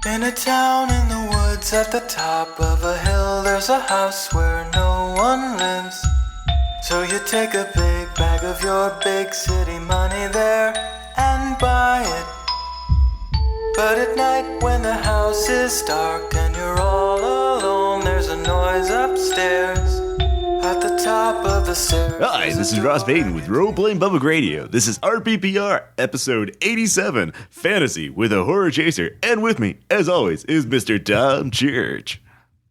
In a town in the woods at the top of a hill, there's a house where no one lives. So you take a big bag of your big city money there and buy it. But at night when the house is dark and you're all alone, there's a noise upstairs at the top of the stairs. Hi, this is Ross Payton with Role Playing Public Radio. This is RPPR, episode 87, Fantasy with a Horror Chaser. And with me, as always, is Mr. Tom Church.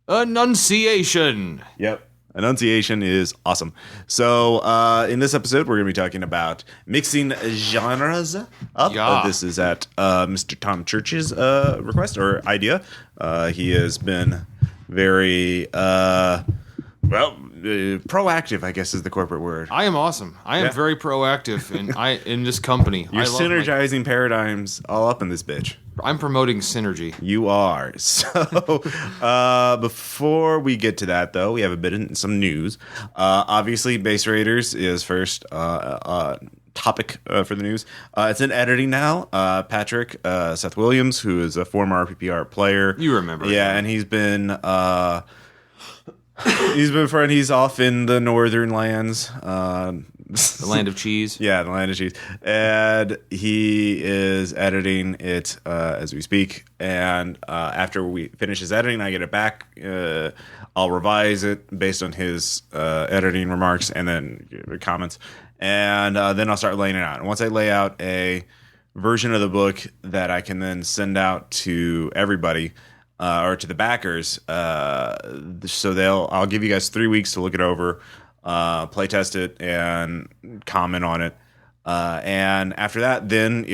Enunciation. Yep. Enunciation is awesome. So, in this episode, we're going to be talking about mixing genres up. Yeah. This is at Mr. Tom Church's request or idea. He has been very, proactive, I guess is the corporate word. I am awesome. I am very proactive in this company. You're synergizing paradigms all up in this bitch. I'm promoting synergy. You are. So, before we get to that, though, we have a bit of some news. Obviously, Base Raiders is first topic for the news. It's in editing now. Patrick, Seth Williams, who is a former RPPR player. You remember. Yeah, and he's been he's off in the northern lands. The land of cheese. Yeah, the land of cheese. And he is editing it as we speak. And after we finish his editing, I get it back. I'll revise it based on his editing remarks and then comments. And then I'll start laying it out. And once I lay out a version of the book that I can then send out to everybody, or to the backers, so I'll give you guys 3 weeks to look it over, play test it, and comment on it. And after that, then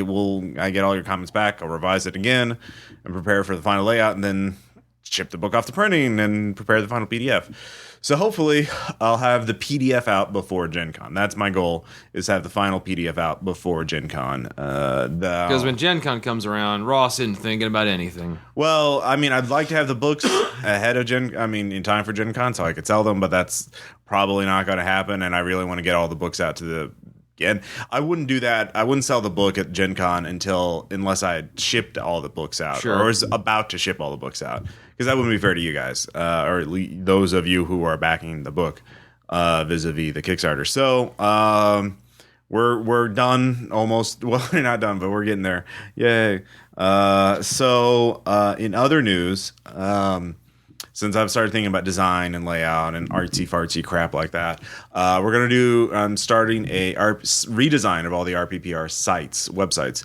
I get all your comments back. I'll revise it again and prepare for the final layout, and then ship the book off to printing and prepare the final PDF. So hopefully I'll have the PDF out before Gen Con. That's my goal, is to have the final PDF out before Gen Con. Because when Gen Con comes around, Ross isn't thinking about anything. Well, I mean, I'd like to have the books ahead of in time for Gen Con so I could sell them, but that's probably not going to happen, and I really want to get all the books out to and I wouldn't do that. I wouldn't sell the book at Gen Con unless I had shipped all the books out, sure, or was about to ship all the books out, because that wouldn't be fair to you guys, or at least those of you who are backing the book vis-a-vis the Kickstarter. So we're done almost. Well, we're not done, but we're getting there. Yay! So in other news, since I've started thinking about design and layout and artsy-fartsy crap like that, we're going to do, I'm starting a redesign of all the RPPR websites.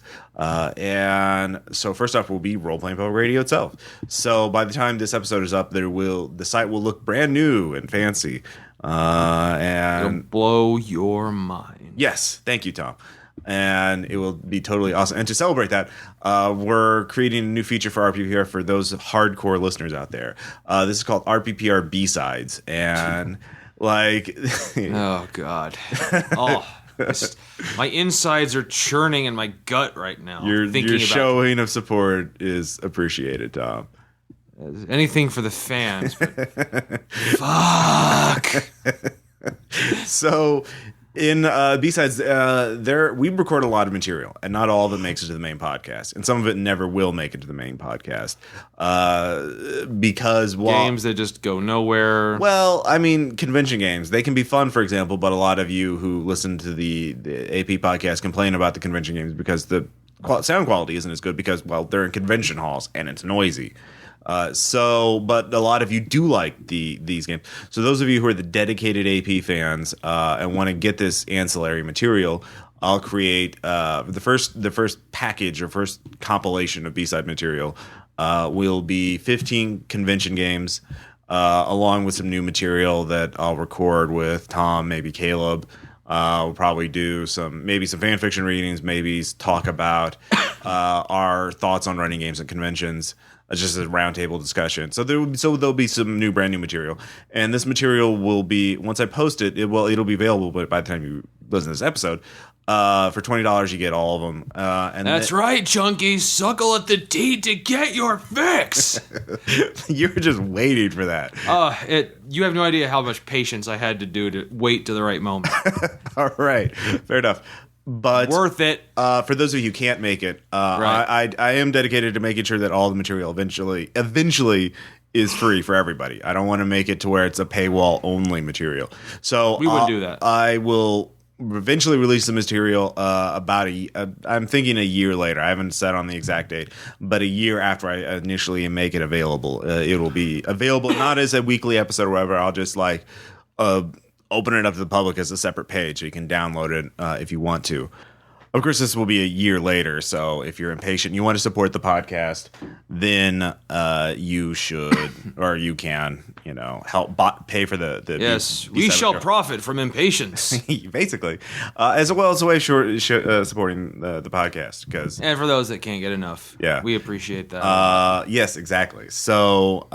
And so first off will be Role Playing Public Radio itself. So by the time this episode is up, the site will look brand new and fancy. And it'll blow your mind. Yes. Thank you, Tom. And it will be totally awesome. And to celebrate that, we're creating a new feature for RPPR for those hardcore listeners out there. This is called RPPR B-Sides. And like... oh, God. Oh, my insides are churning in my gut right now. Your showing of support is appreciated, Tom. Anything for the fans, but fuck. So... In B-Sides, we record a lot of material, and not all of it makes it to the main podcast, and some of it never will make it to the main podcast, because games that just go nowhere. Well, I mean, convention games, they can be fun, for example, but a lot of you who listen to the AP podcast complain about the convention games because the sound quality isn't as good because, well, they're in convention halls and it's noisy. But a lot of you do like these games. So those of you who are the dedicated AP fans and want to get this ancillary material, I'll create the first package or first compilation of B-side material will be 15 convention games, along with some new material that I'll record with Tom, maybe Caleb. We'll probably do some fan fiction readings, maybe talk about our thoughts on running games at conventions. It's just a roundtable discussion. So there'll be some brand new material, and this material will be, once I post it, it'll be available. But by the time you listen to this episode, for $20 you get all of them. And that's right, junkies. Suckle at the teat to get your fix. You're just waiting for that. You have no idea how much patience I had to do to wait to the right moment. All right, fair enough. But worth it. For those of you who can't make it, Right. I am dedicated to making sure that all the material eventually is free for everybody. I don't want to make it to where it's a paywall only material. So We wouldn't do that. I will eventually release the material I'm thinking a year later. I haven't set on the exact date, but a year after I initially make it available. It will be available not as a weekly episode or whatever. I'll just open it up to the public as a separate page so you can download it if you want to. Of course, this will be a year later, so if you're impatient, you want to support the podcast, then you should, or you can, help pay for the Yes, the we shall separate- profit from impatience. basically, as well as a way of supporting the podcast, because And for those that can't get enough, Yeah. we appreciate that. yes, exactly. So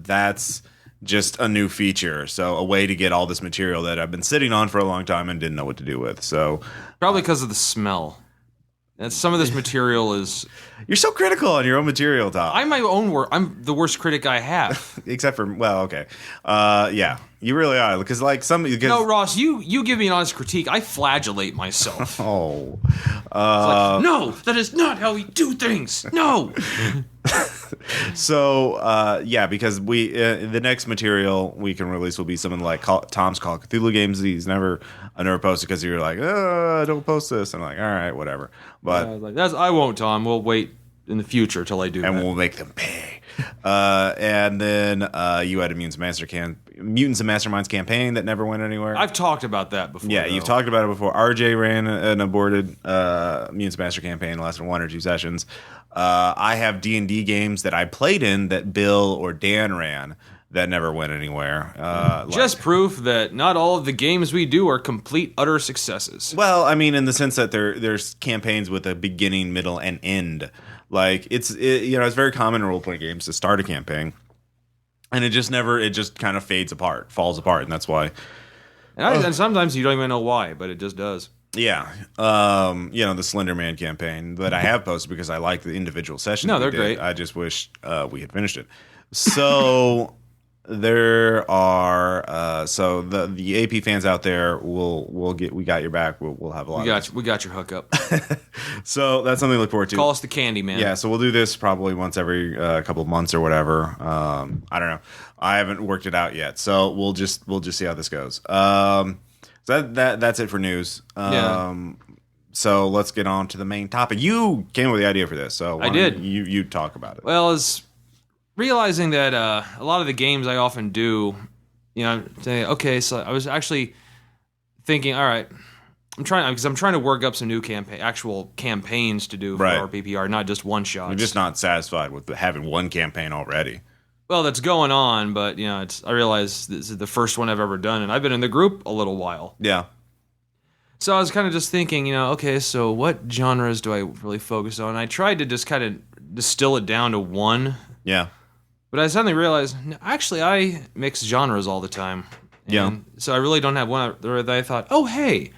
that's just a new feature, so a way to get all this material that I've been sitting on for a long time and didn't know what to do with. So Probably because of the smell. And some of this material is. you're so critical on your own material, Tom. I'm my own worst. I'm the worst critic I have. Except for, well, okay. Yeah, you really are. Because, No, Ross, you give me an honest critique. I flagellate myself. Oh. No, that is not how we do things. No. So, yeah, because the next material we can release will be something like Tom's Call of Cthulhu games. I never posted because you're like, don't post this. And I'm like, all right, whatever. But, I was like, I won't, Tom. We'll wait in the future till I do and that. we'll make them pay. And then you had a Mutants and Masterminds campaign that never went anywhere. I've talked about that before. Yeah, though. you've talked about it before. RJ ran an aborted Mutants Master campaign, lasted 1 or 2 sessions. I have D&D games that I played in that Bill or Dan ran that never went anywhere. Just proof that not all of the games we do are complete, utter successes. Well, I mean, in the sense that there's campaigns with a beginning, middle, and end. Like it's very common in role-playing games to start a campaign, and it just kind of falls apart, and that's why. And sometimes you don't even know why, but it just does. Yeah, the Slender Man campaign that I have posted because I like the individual sessions. No, we they're did. great. I just wish we had finished it. So there are the AP fans out there. We got your back. We'll have a lot. We got your hookup. So that's something to look forward to. Call us the Candy Man. Yeah, so we'll do this probably once every couple of months or whatever. I don't know. I haven't worked it out yet, so we'll just see how this goes. So that's it for news. So let's get on to the main topic. You came up with the idea for this, so I did. You talk about it. Well, is realizing that a lot of the games I often do, say, okay, so I was actually thinking, all right, I'm trying to work up some new actual campaigns to do for Right. RPPR, not just one shots. I'm just not satisfied with having one campaign already. Well, that's going on, but I realize this is the first one I've ever done, and I've been in the group a little while. Yeah. So I was kind of just thinking, okay, so what genres do I really focus on? I tried to just kind of distill it down to one, Yeah. but I suddenly realized, no, actually, I mix genres all the time. And Yeah. So I really don't have one that I thought, oh, hey,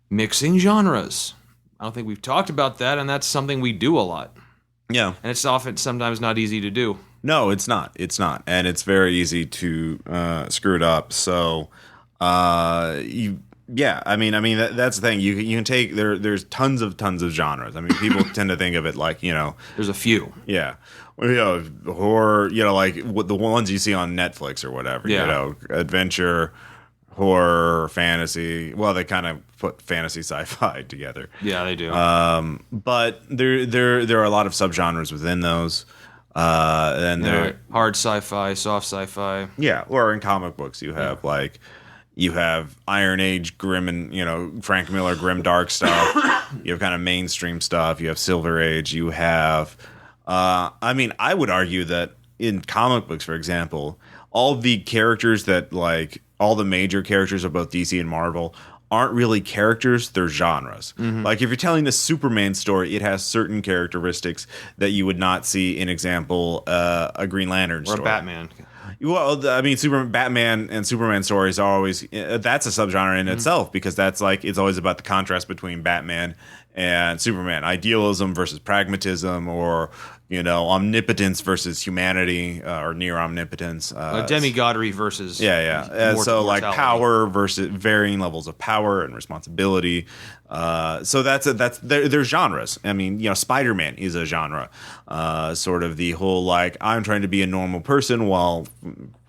mixing genres. I don't think we've talked about that, and that's something we do a lot. Yeah. And it's sometimes not easy to do. No, it's not. It's not, and it's very easy to screw it up. So, yeah. I mean, that's the thing. You can take there's tons of genres. I mean, people tend to think of it like There's a few. yeah, horror. Like the ones you see on Netflix or whatever. Yeah. Adventure, horror, fantasy. Well, they kind of put fantasy sci-fi together. Yeah, they do. But there are a lot of subgenres within those. And there, Hard sci-fi, soft sci-fi. yeah, or in comic books, you have you have Iron Age grim and Frank Miller grim dark stuff. You have kind of mainstream stuff. You have Silver Age. You have, I would argue that in comic books, for example, all the characters all the major characters of both DC and Marvel aren't really characters, they're genres. Mm-hmm. Like if you're telling the Superman story, it has certain characteristics that you would not see in example a Green Lantern Or story. a Batman. Well, I mean, Batman and Superman stories are always that's a subgenre in itself because that's it's always about the contrast between Batman and Superman, idealism versus pragmatism, or omnipotence versus humanity, or near omnipotence, demigodry versus so like mortality. power versus varying levels of power and responsibility. So there's genres. I mean, Spider-Man is a genre. Sort of the whole like I'm trying to be a normal person while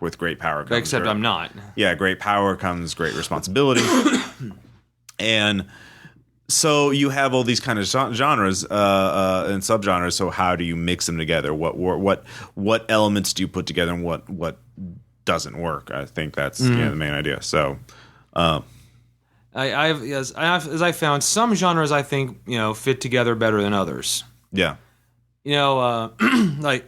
with great power comes except I'm not. Yeah, great power comes great responsibility. And so you have all these kind of genres and subgenres. So how do you mix them together? What elements do you put together, and what doesn't work? I think that's the main idea. So, as I found, some genres I think fit together better than others. Yeah, like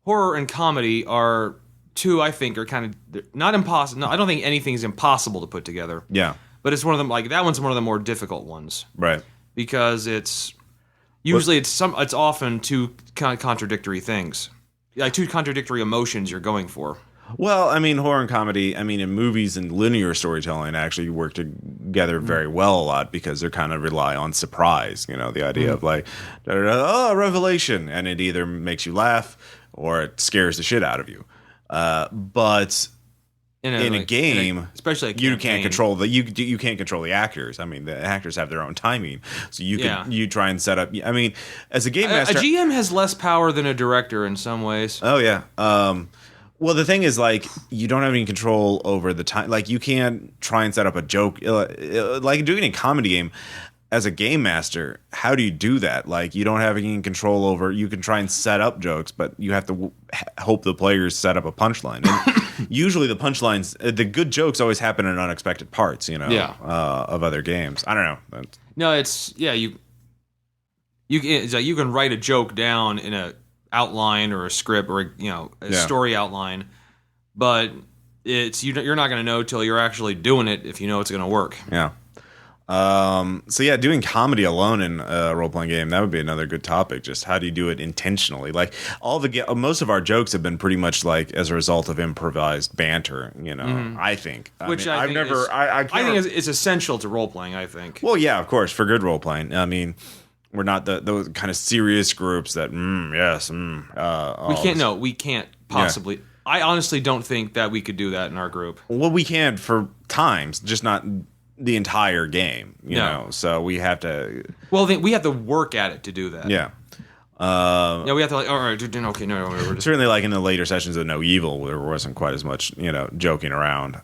horror and comedy are two I think are kind of not impossible. No, I don't think anything's impossible to put together. Yeah. But it's one of them. Like that one's one of the more difficult ones, right? Because it's often two kind of contradictory things, like two contradictory emotions you're going for. Well, I mean, horror and comedy, I mean, in movies and linear storytelling actually work together very well a lot because they kind of rely on surprise. The idea of like, revelation, and it either makes you laugh or it scares the shit out of you. But in a game, especially you can't control you can't control the actors. I mean, the actors have their own timing, so you try and set up. I mean, as a game master, a GM has less power than a director in some ways. Oh yeah. Well, the thing is, like, you don't have any control over the time. Like, you can't try and set up a joke like doing a comedy game. As a game master, how do you do that? Like, you don't have any control over. You can try and set up jokes, but you have to hope the players set up a punchline. And usually, the punchlines, the good jokes, always happen in unexpected parts. Of other games. I don't know. No, it's like you can write a joke down in a outline or a script or a story outline, but you're not going to know till you're actually doing it if you know it's going to work. Yeah. So yeah, doing comedy alone in a role-playing game, that would be another good topic. Just how do you do it intentionally? Like most of our jokes have been pretty much like as a result of improvised banter, I think. I think is essential to role-playing, I think. Well, yeah, of course, for good role-playing. I mean, we're not those kind of serious groups that, we can't possibly. Yeah. I honestly don't think that we could do that in our group. Well, we can for times, just not the entire game, you know. So we have to. Well, we have to work at it to do that. Yeah. We have to all right. Okay, no. We're just... Certainly, like in the later sessions of No Evil, there wasn't quite as much, joking around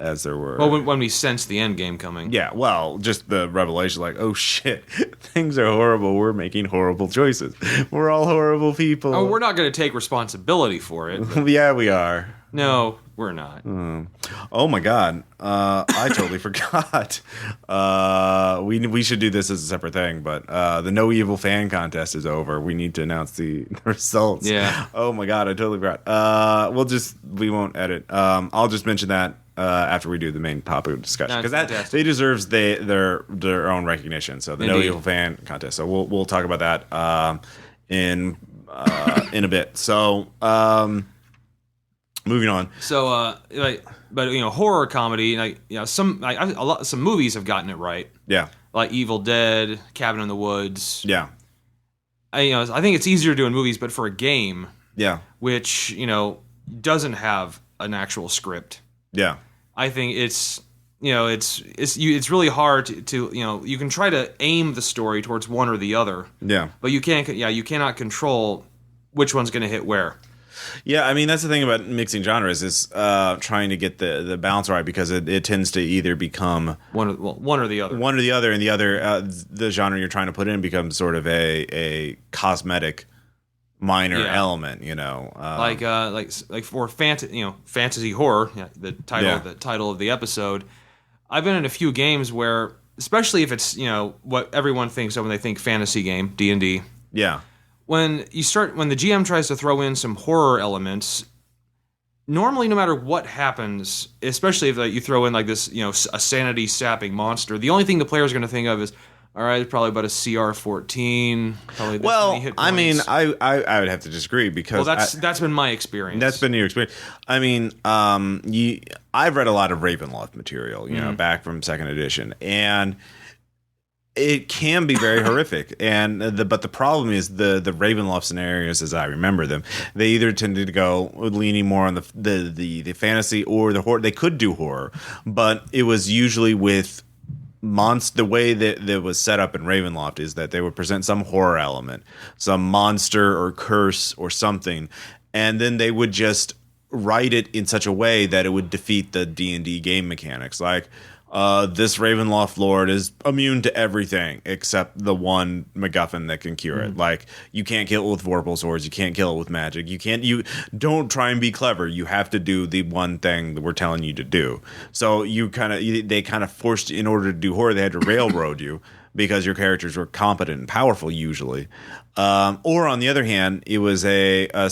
as there were. Well, when we sensed the end game coming. Yeah. Well, just the revelation, like, oh shit, things are horrible. We're making horrible choices. We're all horrible people. Oh, we're not going to take responsibility for it. Yeah, we are. No, we're not. Oh my god, I totally forgot. We should do this as a separate thing, but the No Evil fan contest is over. We need to announce the results. Yeah. Oh my god, I totally forgot. We won't edit. I'll just mention that after we do the main topic of discussion, because that they deserves their own recognition. So the No Evil fan contest. So we'll talk about that in a bit. So. Moving on. So, horror comedy, some movies have gotten it right. Yeah. Like Evil Dead, Cabin in the Woods. Yeah. I think it's easier to do in movies, but for a game, which doesn't have an actual script. Yeah. I think it's really hard to you can try to aim the story towards one or the other. Yeah. But you cannot control which one's going to hit where. Yeah, I mean, that's the thing about mixing genres is trying to get the balance right, because it tends to either become one or the other. One or the other, and the other the genre you're trying to put in becomes sort of a cosmetic minor element, like for fantasy horror, the title of the episode. I've been in a few games where, especially if it's what everyone thinks of when they think fantasy game, D&D. Yeah. When the GM tries to throw in some horror elements, normally no matter what happens, especially if you throw in like this, a sanity sapping monster, the only thing the player's going to think of is, all right, it's probably about a CR-14. Probably this many hit points. I mean, I would have to disagree, because that's been my experience. That's been your experience. I mean, I've read a lot of Ravenloft material, back from 2nd edition, and It can be very horrific, and but the problem is the Ravenloft scenarios, as I remember them, they either tended to go leaning more on the fantasy or the horror. They could do horror, but it was usually with the way that was set up in Ravenloft is that they would present some horror element, some monster or curse or something, and then they would just write it in such a way that it would defeat the D&D game mechanics, like. This Ravenloft Lord is immune to everything except the one MacGuffin that can cure it. Like, you can't kill it with Vorpal swords. You can't kill it with magic. You don't try and be clever. You have to do the one thing that we're telling you to do. So they kind of forced, in order to do horror, they had to railroad you because your characters were competent and powerful usually. Or on the other hand, it was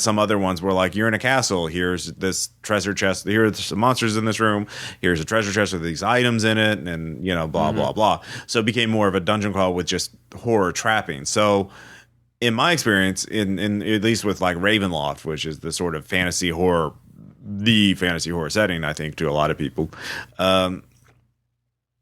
some other ones where like, you're in a castle. Here's this treasure chest. Here's some monsters in this room. Here's a treasure chest with these items in it, and blah blah blah. So it became more of a dungeon crawl with just horror trapping. So in my experience, in at least with like Ravenloft, which is the sort of fantasy horror setting, I think to a lot of people.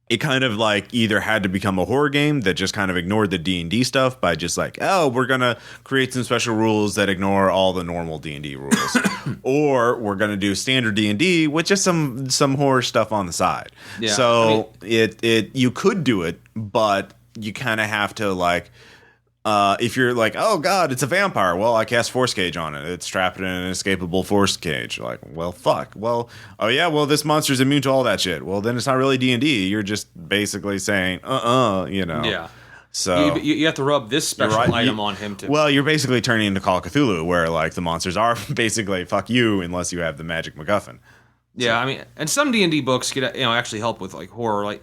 It kind of like either had to become a horror game that just kind of ignored the D&D stuff by just like, oh, we're going to create some special rules that ignore all the normal D&D rules. Or we're going to do standard D&D with just some horror stuff on the side. Yeah, so you could do it, but you kind of have to like, if you're like, oh god, it's a vampire. Well, I cast Force Cage on it. It's trapped in an escapable Force Cage. Like, well, fuck. Well, oh yeah, well, this monster's immune to all that shit. Well, then it's not really D&D. You're just basically saying, Yeah. So you have to rub this special item on him too. Well, you're basically turning into Call of Cthulhu, where like the monsters are basically fuck you unless you have the magic MacGuffin. Yeah, I mean, and some D&D books could actually help with like horror. Like,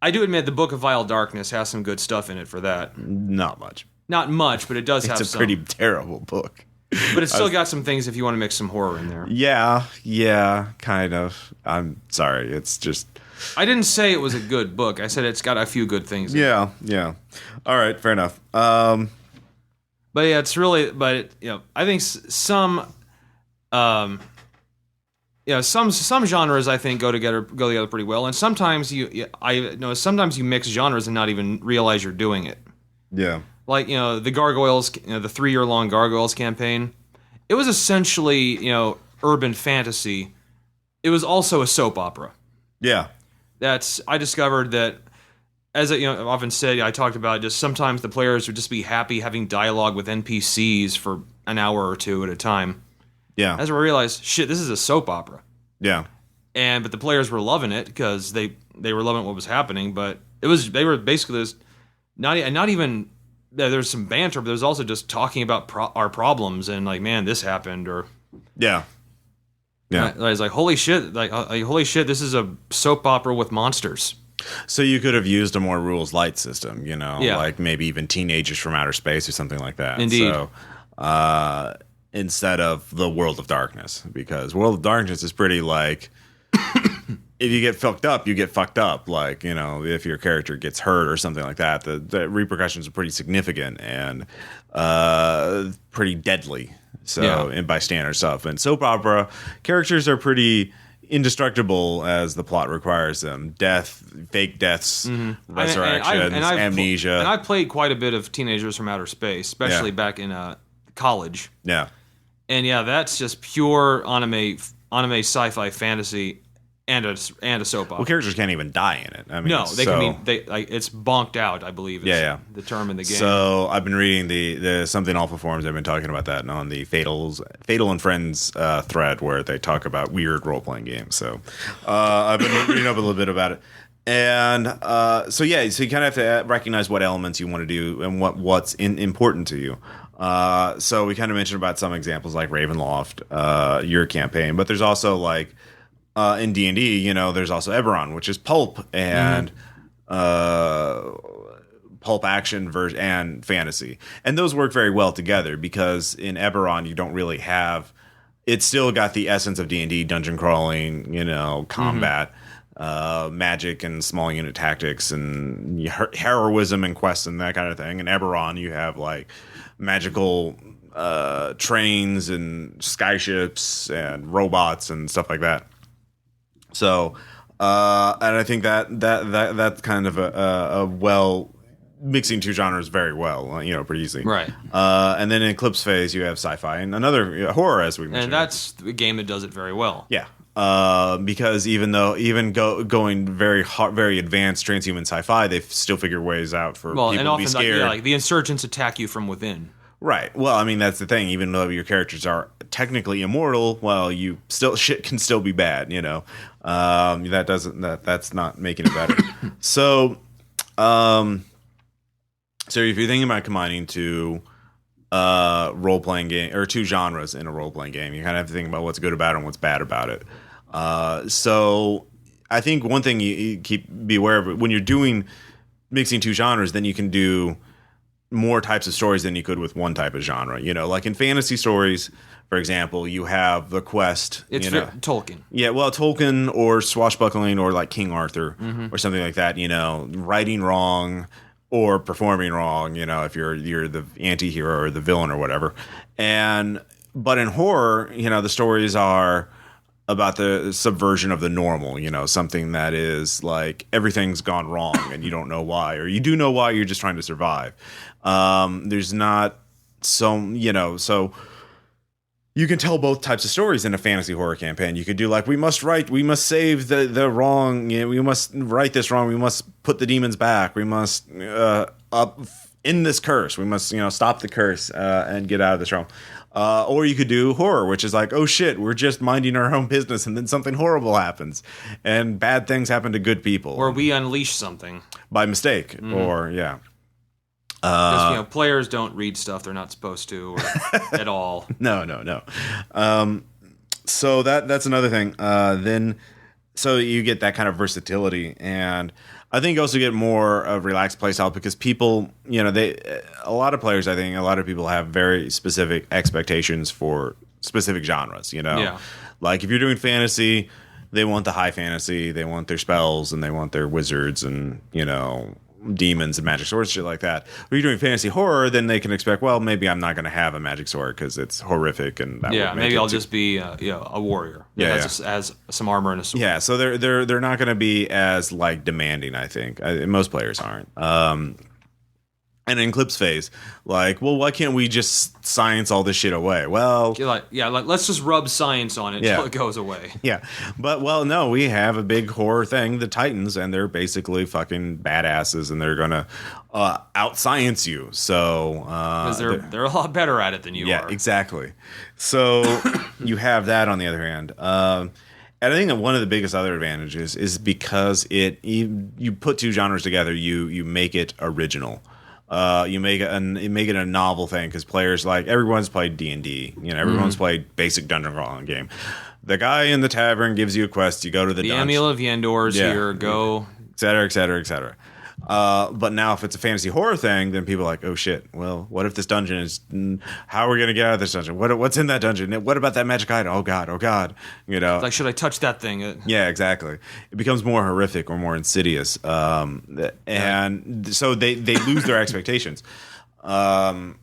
I do admit the Book of Vile Darkness has some good stuff in it for that. Not much. Not much, but it does have some. It's a pretty terrible book. But it's still got some things if you want to mix some horror in there. Yeah, kind of. I'm sorry. It's just... I didn't say it was a good book. I said it's got a few good things in it. Yeah. All right, fair enough. But yeah, it's really... But, I think some genres I think go together pretty well, and sometimes sometimes you mix genres and not even realize you're doing it. Yeah. Like, the Gargoyles, the 3-year-long Gargoyles campaign, it was essentially, urban fantasy. It was also a soap opera. Yeah. I discovered that, as I've often said, I talked about just sometimes the players would just be happy having dialogue with NPCs for an hour or two at a time. Yeah. As I realized, shit, this is a soap opera. Yeah. But the players were loving it because they were loving what was happening, but they were basically just not even... There's some banter, but there's also just talking about our problems and like, man, this happened, or yeah. I was like, holy shit, this is a soap opera with monsters. So you could have used a more rules light system, Yeah. like maybe even Teenagers from Outer Space or something like that. Indeed. So instead of the World of Darkness, because World of Darkness is pretty like. If you get fucked up, you get fucked up. Like, if your character gets hurt or something like that, the repercussions are pretty significant and pretty deadly. So, and by standard stuff. And soap opera characters are pretty indestructible as the plot requires them. Death, fake deaths, resurrections, amnesia. And I played quite a bit of Teenagers from Outer Space, especially back in college. Yeah. And that's just pure anime sci-fi fantasy. And a soap opera. Well, characters can't even die in it. I mean, no, it's bonked out, I believe. Is the term in the game. So I've been reading the Something Awful forums. They've been talking about that on the Fatal and Friends thread where they talk about weird role playing games. So I've been reading up a little bit about it, and so you kind of have to recognize what elements you want to do and what's important to you. So we kind of mentioned about some examples like Ravenloft, your campaign, but there's also like. In D&D, there's also Eberron, which is pulp and pulp action and fantasy. And those work very well together because in Eberron, you don't really have... It's still got the essence of D&D, dungeon crawling, combat, magic and small unit tactics and heroism and quests and that kind of thing. In Eberron, you have like magical... trains and skyships and robots and stuff like that. So, and I think that's kind of a well mixing two genres very well, pretty easily. Right. And then in Eclipse phase, you have sci-fi and another horror, as we mentioned. And that's the game that does it very well. Yeah. Because going very hard, very advanced transhuman sci-fi, they still figure ways out for people and to often be scared. like the insurgents attack you from within. Right. Well, I mean, that's the thing. Even though your characters are technically immortal, well, shit can still be bad. That's not making it better. So if you're thinking about combining two role-playing game or two genres in a role-playing game, you kind of have to think about what's good about it and what's bad about it. So I think one thing you be aware of when you're mixing two genres, then you can do more types of stories than you could with one type of genre. Like in fantasy stories, for example, you have the quest. It's Tolkien. Yeah, well, Tolkien or swashbuckling or like King Arthur or something like that. Writing wrong or performing wrong. If you're the anti-hero or the villain or whatever. But in horror, the stories are about the subversion of the normal, something that is like everything's gone wrong and you don't know why, or you do know why, you're just trying to survive. There's not so you can tell both types of stories in a fantasy horror campaign. You could do like, we must save the wrong, we must right this wrong, we must put the demons back, we must end this curse, we must stop the curse and get out of this realm. Or you could do horror, which is like, oh shit, we're just minding our own business and then something horrible happens and bad things happen to good people. Or we unleash something. By mistake. Or, yeah. Because, players don't read stuff they're not supposed to at all. No. So that's another thing. So you get that kind of versatility, and I think you also get more of relaxed playstyle because people, a lot of players, I think a lot of people have very specific expectations for specific genres, Yeah. Like if you're doing fantasy, they want the high fantasy, they want their spells and they want their wizards and, demons and magic swords, shit like that. If you're doing fantasy horror, then they can expect, well, maybe I'm not going to have a magic sword because it's horrific, and that would make maybe it I'll just be a warrior. Has some armor and a sword. Yeah, so they're not going to be as like demanding. I think most players aren't. And in Eclipse phase, like, well, why can't we just science all this shit away? Well, let's just rub science on it until it goes away. Yeah, but no, we have a big horror thing, the Titans, and they're basically fucking badasses, and they're gonna out-science you. So because they're a lot better at it than you are. Yeah, exactly. So you have that on the other hand. And I think that one of the biggest other advantages is because you put two genres together, you make it original. You make it a novel thing because players, like, everyone's played D&D. Everyone's played basic dungeon crawling game. The guy in the tavern gives you a quest. You go to the dungeon. The Amul of Yendor's here. Go, et cetera, et cetera, et cetera. But now if it's a fantasy horror thing, then people are like, oh shit, well, what if this dungeon is, how are we going to get out of this dungeon? What's in that dungeon? What about that magic item? Oh god. Like, should I touch that thing? Yeah, exactly. It becomes more horrific or more insidious. And so they lose their expectations. Or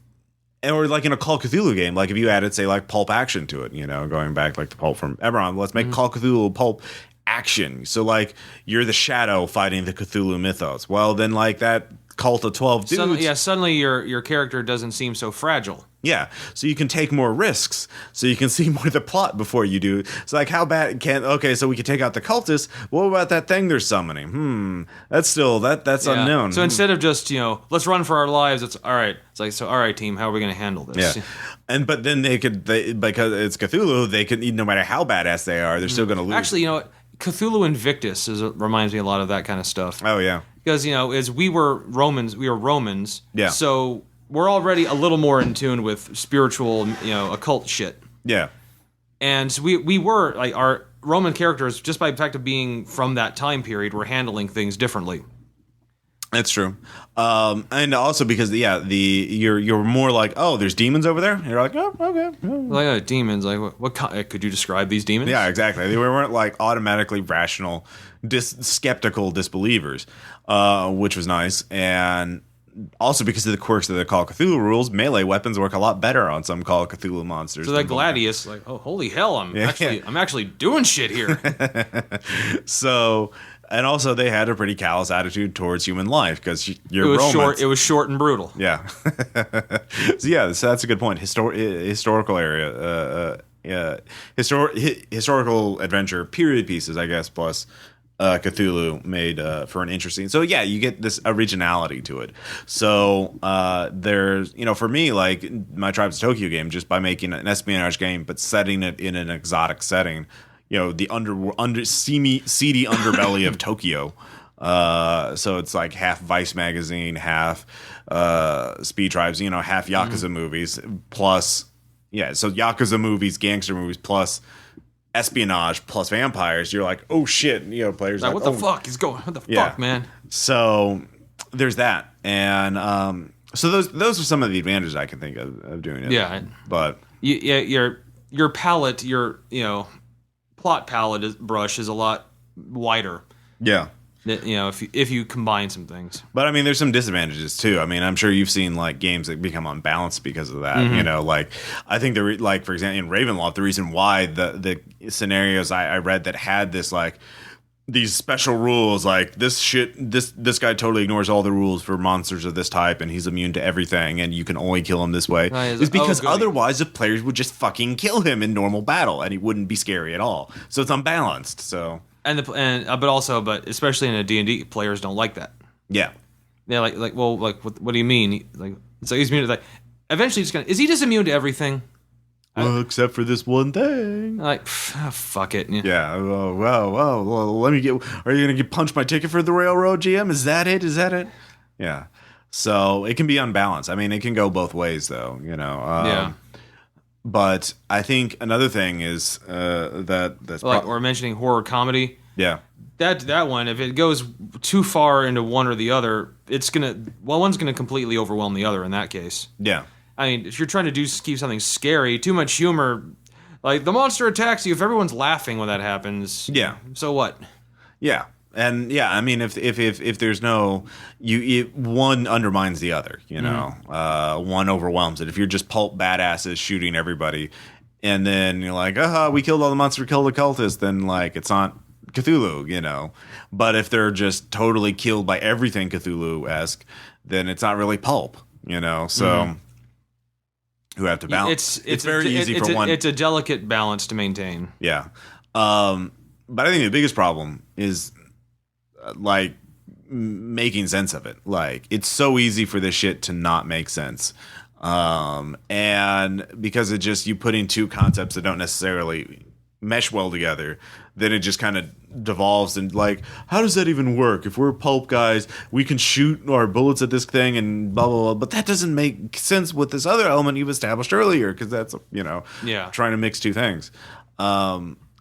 like in a Call of Cthulhu game, like if you added, say, like pulp action to it, going back like the pulp from Eberron, let's make Call of Cthulhu pulp action. So like you're the shadow fighting the Cthulhu mythos. Well, then like that cult of 12 dudes. Suddenly your character doesn't seem so fragile. Yeah, so you can take more risks, so you can see more of the plot before you do. So like, how bad so we can take out the cultists. What about that thing they're summoning? That's still that's unknown. So instead of just let's run for our lives, it's all right. It's like, so all right, team, how are we going to handle this? Yeah, but then because it's Cthulhu, they could, no matter how badass they are, they're still going to lose. Actually, Cthulhu Invictus reminds me a lot of that kind of stuff. Oh yeah, because as we were Romans. Yeah. So we're already a little more in tune with spiritual, occult shit. Yeah. And we were like, our Roman characters, just by the fact of being from that time period, were handling things differently. That's true. And also because you're more like, oh, there's demons over there. And you're like, oh, okay. Like demons, like what could you describe these demons? Yeah, exactly. They weren't like automatically rational, skeptical disbelievers, which was nice. And also because of the quirks of the Call of Cthulhu rules, melee weapons work a lot better on some Call of Cthulhu monsters. So that Gladius, like, oh, holy hell, I'm actually doing shit here. So And also, they had a pretty callous attitude towards human life because you're It was Romans. short. It was short and brutal. Yeah. So that's a good point. Historical area. Historical adventure period pieces, I guess, plus Cthulhu made for an interesting. So yeah, you get this originality to it. So there's, for me, like my Tribes of Tokyo game, just by making an espionage game but setting it in an exotic setting, the seedy underbelly of Tokyo. So it's like half Vice magazine, half Speed Tribes, half Yakuza movies, plus so Yakuza movies, gangster movies, plus espionage, plus vampires. You're like, oh shit, players Like, what the fuck is going? What the fuck, man? So there's that, and so those are some of the advantages I can think of doing it. Yeah, but your palette, plot palette brush is a lot wider. Yeah. If you combine some things. But I mean, there's some disadvantages too. I mean, I'm sure you've seen like games that become unbalanced because of that. Like I think for example, in Ravenloft, the reason why the scenarios I read that had this like these special rules, like this guy totally ignores all the rules for monsters of this type, and he's immune to everything, and you can only kill him this way, is because otherwise the players would just fucking kill him in normal battle, and he wouldn't be scary at all. So it's unbalanced. So. But especially in a D&D, players don't like that. Yeah. Yeah, what do you mean? Like, it's like he's immune to like. Eventually, is he just immune to everything? Well, except for this one thing. Like, fuck it. Yeah. Oh, well, let me get. Are you gonna punch my ticket for the railroad, GM? Is that it? Yeah. So it can be unbalanced. I mean, it can go both ways, though. Yeah. But I think another thing is that's we're mentioning horror comedy. Yeah, that one, if it goes too far into one or the other, one's gonna completely overwhelm the other in that case. Yeah, I mean, if you're trying to keep something scary, too much humor, like the monster attacks you, if everyone's laughing when that happens, yeah, so what? Yeah. And yeah, I mean, if there's no one undermines the other, one overwhelms it. If you're just pulp badasses shooting everybody, and then you're like, we killed all the monsters, killed the cultists, then like it's not Cthulhu, But if they're just totally killed by everything Cthulhu-esque, then it's not really pulp, So who have to balance? It's very easy for one. It's a delicate balance to maintain. Yeah, but I think the biggest problem is. Like making sense of it. Like it's so easy for this shit to not make sense. And because it just you put in two concepts that don't necessarily mesh well together, then it just kind of devolves and like, how does that even work? If we're pulp guys, we can shoot our bullets at this thing and blah blah blah, but that doesn't make sense with this other element you've established earlier, because that's trying to mix two things.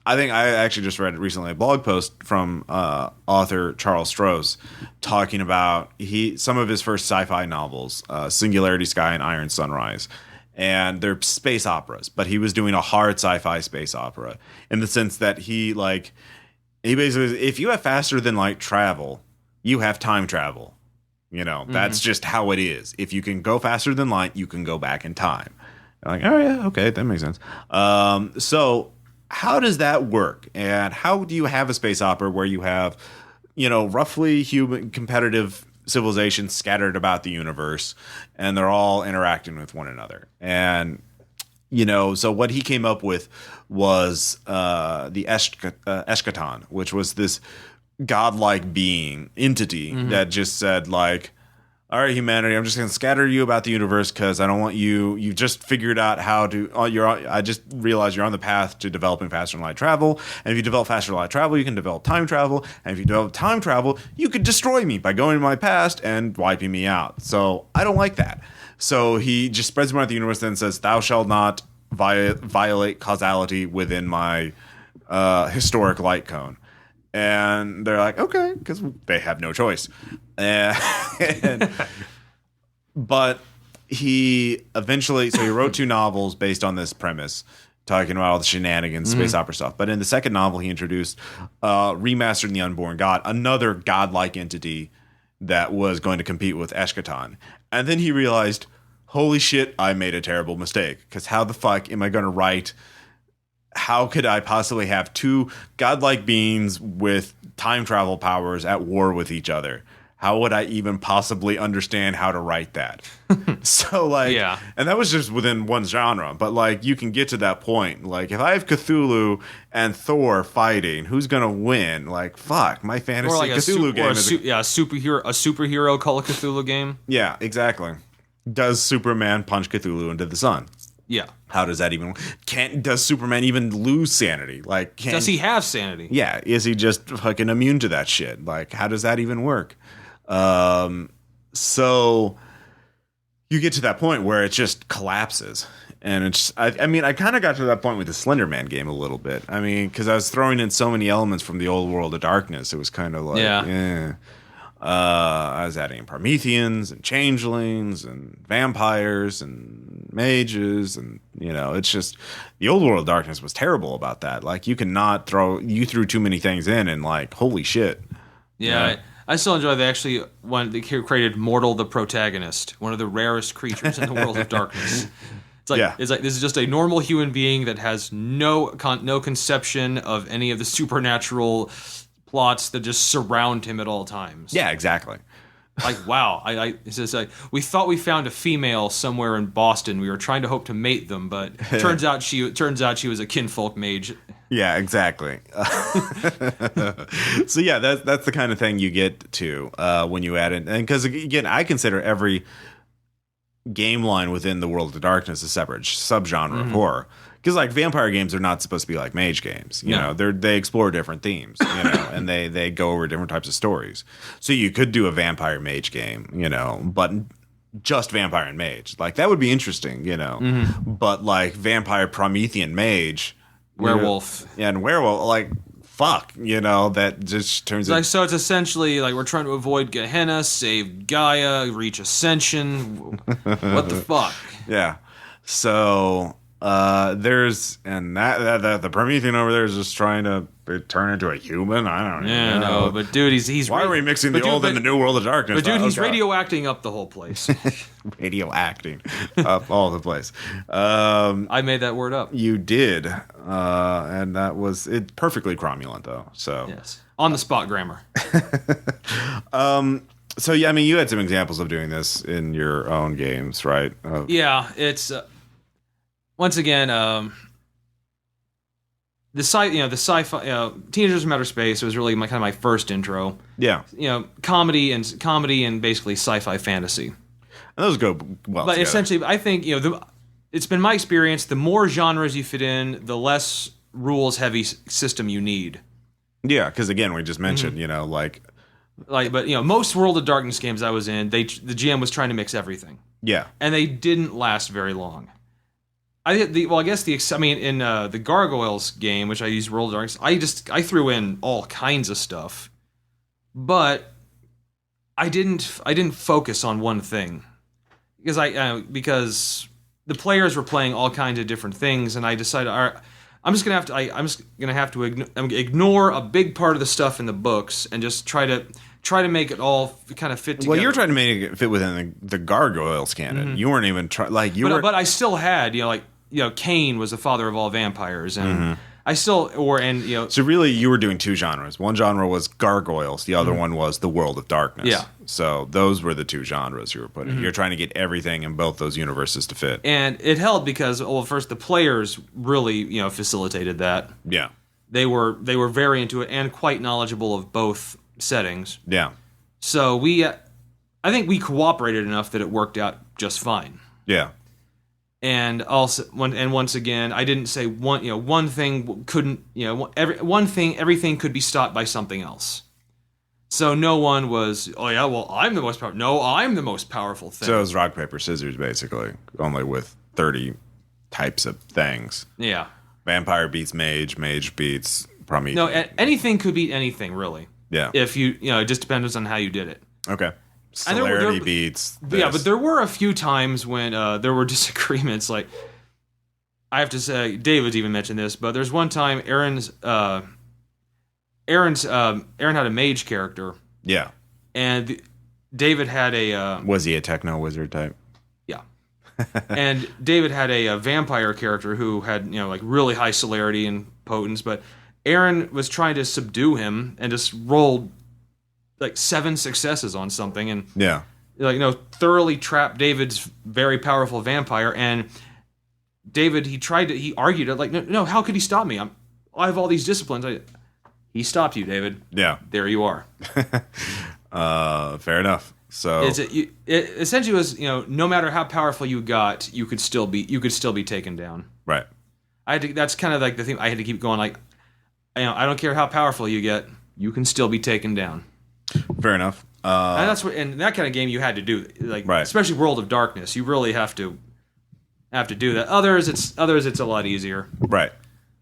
I think I actually just read recently a blog post from author Charles Stross talking about some of his first sci-fi novels, Singularity Sky and Iron Sunrise. And they're space operas, but he was doing a hard sci-fi space opera in the sense that he basically, if you have faster than light travel, you have time travel. That's just how it is. If you can go faster than light, you can go back in time. I'm like, oh yeah, okay, that makes sense. So how does that work? And how do you have a space opera where you have, roughly human competitive civilizations scattered about the universe, and they're all interacting with one another? And, so what he came up with was the Eschaton, which was this godlike entity that just said, like, all right, humanity, I'm just going to scatter you about the universe because I don't want you just figured out how to, I just realized you're on the path to developing faster than light travel. And if you develop faster than light travel, you can develop time travel. And if you develop time travel, you could destroy me by going to my past and wiping me out. So I don't like that. So he just spreads around the universe and says, thou shalt not violate causality within my historic light cone. And they're like, okay, because they have no choice. But he eventually, so he wrote 2 novels based on this premise, talking about all the shenanigans, space opera stuff. But in the second novel, he introduced Remastered the Unborn God, another godlike entity that was going to compete with Eschaton. And then he realized, holy shit, I made a terrible mistake. Because how the fuck am I going to write how could I possibly have two godlike beings with time travel powers at war with each other? How would I even possibly understand how to write that? So, like, Yeah. and that was just within one genre, but like, you can get to that point. Like, if I have Cthulhu and Thor fighting, who's gonna win? Like, fuck, my fantasy Or like Cthulhu game is a superhero Call of Cthulhu game. yeah, exactly. Does Superman punch Cthulhu into the sun? Yeah. How does that even does Superman even lose sanity? Like, Does he have sanity? Yeah, is he just fucking immune to that shit? Like, how does that even work? So you get to that point where it just collapses. And it's, I mean, I kind of got to that point with the Slender Man game a little bit. I mean, because I was throwing in so many elements from the old World of Darkness. It was kind of like, I was adding Prometheans and changelings and vampires and mages. And, you know, it's just, the old World of Darkness was terrible about that. Like, you threw too many things in and, like, holy shit. Yeah. I still enjoy they created Mortal the protagonist, one of the rarest creatures in the World of Darkness. It's like this is just a normal human being that has no conception of any of the supernatural plots that just surround him at all times. Yeah, exactly. Like, wow, it's just like, we thought we found a female somewhere in Boston. We were trying to hope to mate them, but turns out she was a kinfolk mage. Yeah, exactly. So yeah, that's the kind of thing you get to when you add in, and because again, I consider every game line within the World of Darkness a separate subgenre of horror. Because like vampire games are not supposed to be like mage games, you know. They explore different themes, you know, and they go over different types of stories. So you could do a vampire mage game, you know, but just vampire and mage, like that would be interesting, you know. But like vampire Promethean mage, werewolf, and werewolf, like fuck, you know, that just turns like, so it's essentially like we're trying to avoid Gehenna, save Gaia, reach Ascension. What the fuck? Yeah. So there's that the Promethean over there is just trying to turn into a human. I don't know. Yeah, no, but dude, he's why are we mixing the old and the new World of Darkness? But dude, he's radioacting up the whole place. Radioacting up all the place. I made that word up. You did, and that was it. Perfectly cromulent though. So yes, on the spot grammar. So yeah, I mean, you had some examples of doing this in your own games, right? Yeah, it's once again the sci-fi Teenagers from Outer Space was really my first intro. Yeah, you know, comedy and basically sci-fi fantasy. And those go well. But together. essentially, I think it's been my experience. The more genres you fit in, the less rules heavy system you need. Yeah, because again, we just mentioned, you know, but you know, most World of Darkness games I was in, the GM was trying to mix everything. Yeah, and they didn't last very long. In the Gargoyles game, which I used World of Darkness, I threw in all kinds of stuff, but I didn't focus on one thing because the players were playing all kinds of different things, and I decided, all right, I'm just gonna have to ignore a big part of the stuff in the books and just try to make it all kind of fit together. Well, you were trying to make it fit within the Gargoyles canon. You weren't even trying, but I still had, Cain was the father of all vampires, and I still, So really, you were doing two genres. One genre was Gargoyles. The other one was the World of Darkness. Yeah. So those were the two genres you were putting. You're trying to get everything in both those universes to fit. And it helped because, first, the players really, facilitated that. Yeah. They were very into it and quite knowledgeable of both settings. Yeah. So I think we cooperated enough that it worked out just fine. Yeah. And once again, I didn't say one thing couldn't, everything could be stopped by something else. So no one was, oh yeah, well, I'm the most powerful. No, I'm the most powerful thing. So it was rock, paper, scissors, basically, only with 30 types of things. Yeah. Vampire beats mage, mage beats Prometheus. No, anything could beat anything, really. Yeah. If it just depends on how you did it. Okay. Celerity beats this. Yeah, but there were a few times when there were disagreements. Like, I have to say, David even mentioned this, but there's one time Aaron had a mage character. Yeah. And David had a... was he a techno wizard type? Yeah. And David had a vampire character who had, like really high celerity and potence, but Aaron was trying to subdue him and just rolled like 7 successes on something, and Yeah. Thoroughly trapped David's very powerful vampire. And David, he argued it like, no, how could he stop me? I have all these disciplines. He stopped you, David. Yeah. There you are. Fair enough. So It essentially was, no matter how powerful you got, you could still be taken down. right. That's kind of like the thing. I had to keep going. Like, I don't care how powerful you get, you can still be taken down. Fair enough. And that's what, in that kind of game, you had to do, like, Right. especially World of Darkness. You really have to do that. Others, it's a lot easier. Right.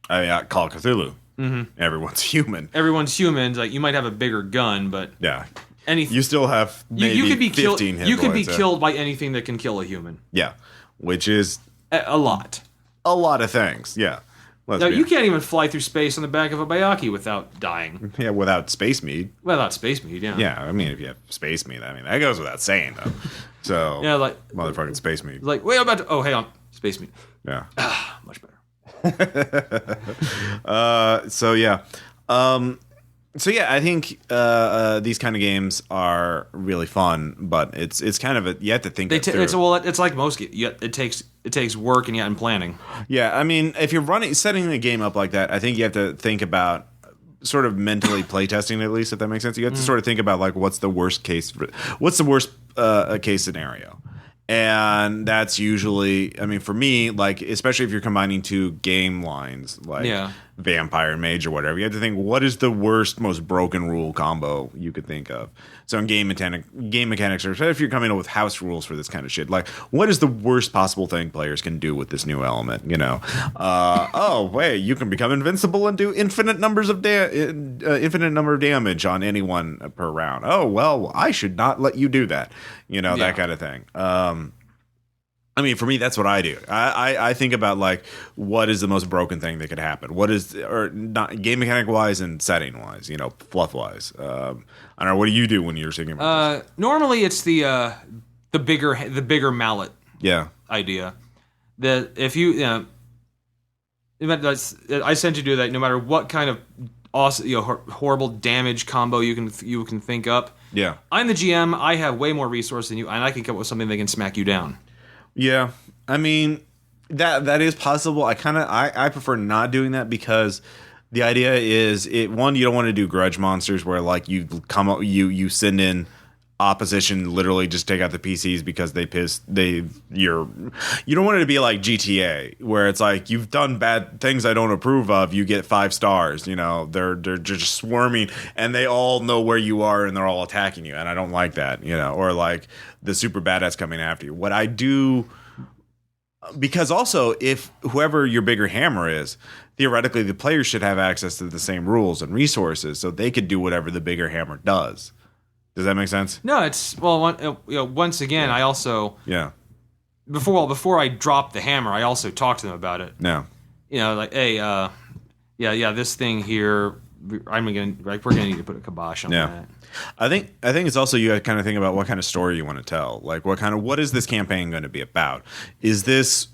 I mean, Call of Cthulhu. Mm-hmm. Everyone's human. Everyone's human. Like, you might have a bigger gun, but Yeah. anything You still have maybe you could be 15 killed. hit You could be points, killed by anything that can kill a human. Yeah. Which is A lot. a lot of things. Yeah. Let's No, be you can't even fly through space on the back of a Bayaki without dying. Yeah, without space mead. Without space meat, yeah. Yeah, I mean, if you have space mead, that goes without saying, though. So, Yeah, like motherfucking space mead. like wait, I'm about to. Oh, hang on, space meat. Yeah. Much better. So yeah. I think these kind of games are really fun, but it's kind of you have to think it through. It's like most games. It takes work and planning. Yeah, I mean, if you're setting a game up like that, I think you have to think about sort of mentally playtesting, at least, if that makes sense. You have to sort of think about like what's the worst case scenario. And that's usually, I mean, for me, like, especially if you're combining 2 game lines, like Vampire and Mage or whatever, you have to think, what is the worst, most broken rule combo you could think of? So in game mechanics, or if you're coming up with house rules for this kind of shit, like, what is the worst possible thing players can do with this new element? Oh, wait, you can become invincible and do infinite number of damage on anyone per round. Oh, well, I should not let you do that. That kind of thing. I mean, for me, that's what I do. I think about, like, what is the most broken thing that could happen? What is, or not game mechanic wise and setting wise, fluff wise. I don't know. What do you do when you're thinking about this? Normally, it's the bigger mallet. Yeah. Idea that if you, I tend to do that no matter what kind of awesome, horrible damage combo you can think up. Yeah. I'm the GM. I have way more resource than you, and I can come up with something that can smack you down. Yeah, I mean that is possible. I prefer not doing that because the idea is one, you don't want to do grudge monsters where like you send in opposition, literally just take out the PCs because you don't want it to be like GTA where it's like you've done bad things I don't approve of, you get 5 stars. They're just swarming and they all know where you are and they're all attacking you, and I don't like that. Or like the super badass coming after you. What I do, because also if whoever your bigger hammer is, theoretically the players should have access to the same rules and resources so they could do whatever the bigger hammer does. Does that make sense? No, it's once again, I also before I drop the hammer, I also talk to them about it. No. Like, hey, this thing here, we're gonna need to put a kibosh on that. I think it's also you kind of think about what kind of story you want to tell. Like what is this campaign going to be about? Is this,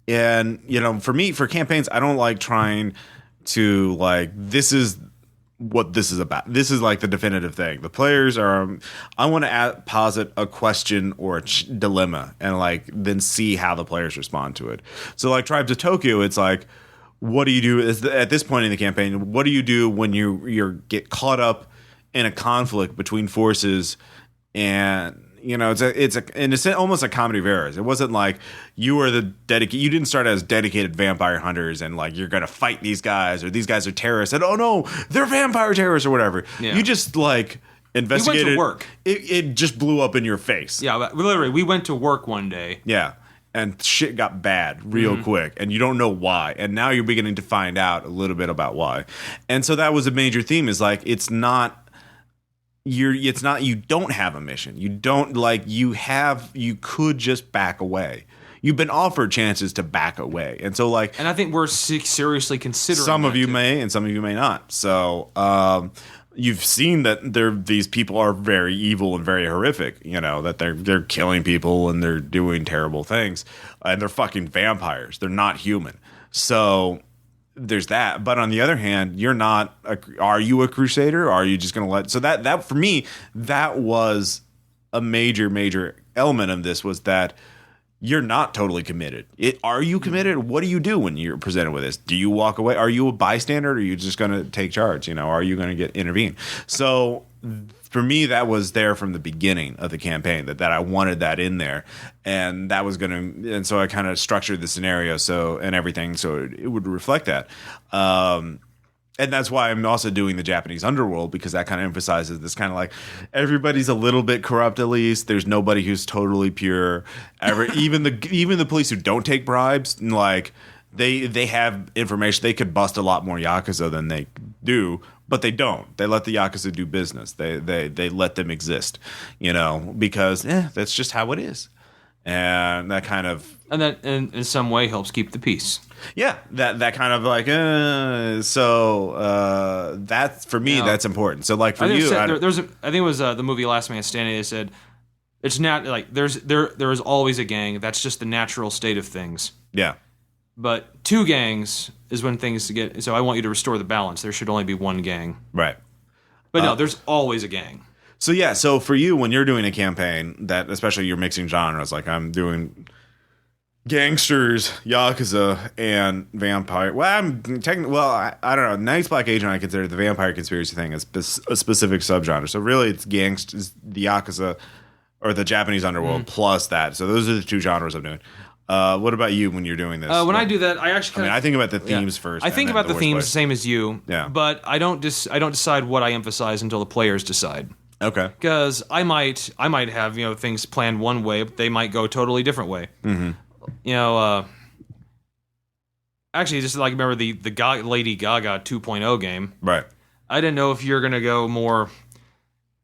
and for me, for campaigns, I don't like trying to like, this is what this is about. This is like the definitive thing. The players are, I want to posit a question or a dilemma and like then see how the players respond to it. So like Tribes of Tokyo, it's like, what do you do at this point in the campaign? What do you do when you get caught up in a conflict between forces? And it's almost a comedy of errors. It wasn't like you were you didn't start as dedicated vampire hunters and like you're gonna fight these guys or these guys are terrorists and oh no, they're vampire terrorists or whatever. Yeah. You just like investigated. We went to work. It just blew up in your face. Yeah, but literally, we went to work one day. Yeah. And shit got bad real quick, and you don't know why. And now you're beginning to find out a little bit about why. And so that was a major theme. Is like you don't have a mission. You don't you could just back away. You've been offered chances to back away, and so and I think we're seriously considering. Some of you may, and some of you may not. So you've seen that these people are very evil and very horrific, that they're killing people and they're doing terrible things, and they're fucking vampires. They're not human. So there's that. But on the other hand, are you a crusader? Or are you just going to so that for me, that was a major element of this, was that you're not totally committed. Are you committed? What do you do when you're presented with this? Do you walk away? Are you a bystander, or are you just going to take charge? Are you going to intervene? So for me, that was there from the beginning of the campaign, that I wanted that in there, and that was going to, and so I kind of structured the scenario and everything so it would reflect that. And that's why I'm also doing the Japanese underworld, because that kind of emphasizes this kind of like everybody's a little bit corrupt. At least there's nobody who's totally pure. Even the police who don't take bribes, like they have information. They could bust a lot more yakuza than they do, but they don't. They let the yakuza do business. They let them exist, because that's just how it is. And that kind of, and that in some way helps keep the peace. Yeah, that kind of like that's for me, that's important. So like for I think you, I think it was the movie Last Man Standing. They said it's not like there is always a gang. That's just the natural state of things. Yeah, but two gangs is when things get. So I want you to restore the balance. There should only be one gang. Right. But no, there's always a gang. So yeah, so for you, when you're doing a campaign that, especially you're mixing genres, like I'm doing gangsters, yakuza, and vampire. Well, I don't know. Nice Black Agent, I consider the vampire conspiracy thing as a specific subgenre. So really, it's gangsters, the yakuza, or the Japanese underworld plus that. So those are the two genres I'm doing. What about you when you're doing this? When I do that, I actually I think about the themes first. I think about the themes the same as you. Yeah. But I don't decide what I emphasize until the players decide. Okay. Because I might have things planned one way, but they might go totally different way. Mm-hmm. Actually, just like remember the Lady Gaga 2.0 game. Right. I didn't know if you're gonna go more,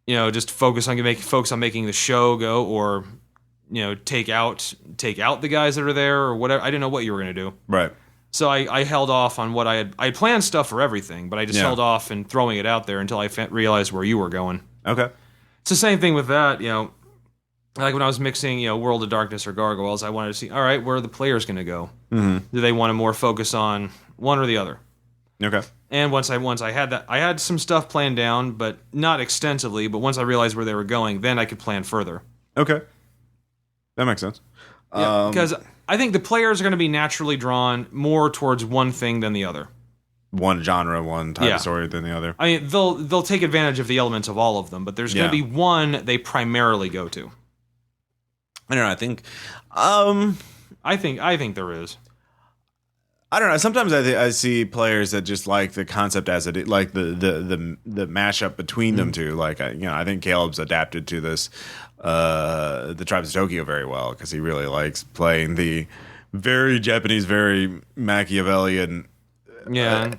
just focus on making the show go, or take out the guys that are there or whatever. I didn't know what you were gonna do. Right. So I held off on what I had planned stuff for everything, but I just held off and throwing it out there until I realized where you were going. Okay. It's the same thing with that, like when I was mixing, World of Darkness or Gargoyles, I wanted to see, all right, where are the players going to go? Mm-hmm. Do they want to more focus on one or the other? Okay. And once I had that, I had some stuff planned down, but not extensively. But once I realized where they were going, then I could plan further. Okay. That makes sense. Yeah, because I think the players are going to be naturally drawn more towards one thing than the other. One genre, one type of story than the other. I mean, they'll take advantage of the elements of all of them, but there's going to be one they primarily go to. I don't know. I think there is. I don't know. Sometimes I see players that just like the concept as it, like the mashup between them two. Like I think Caleb's adapted to this, the Tribes of Tokyo very well, because he really likes playing the very Japanese, very Machiavellian.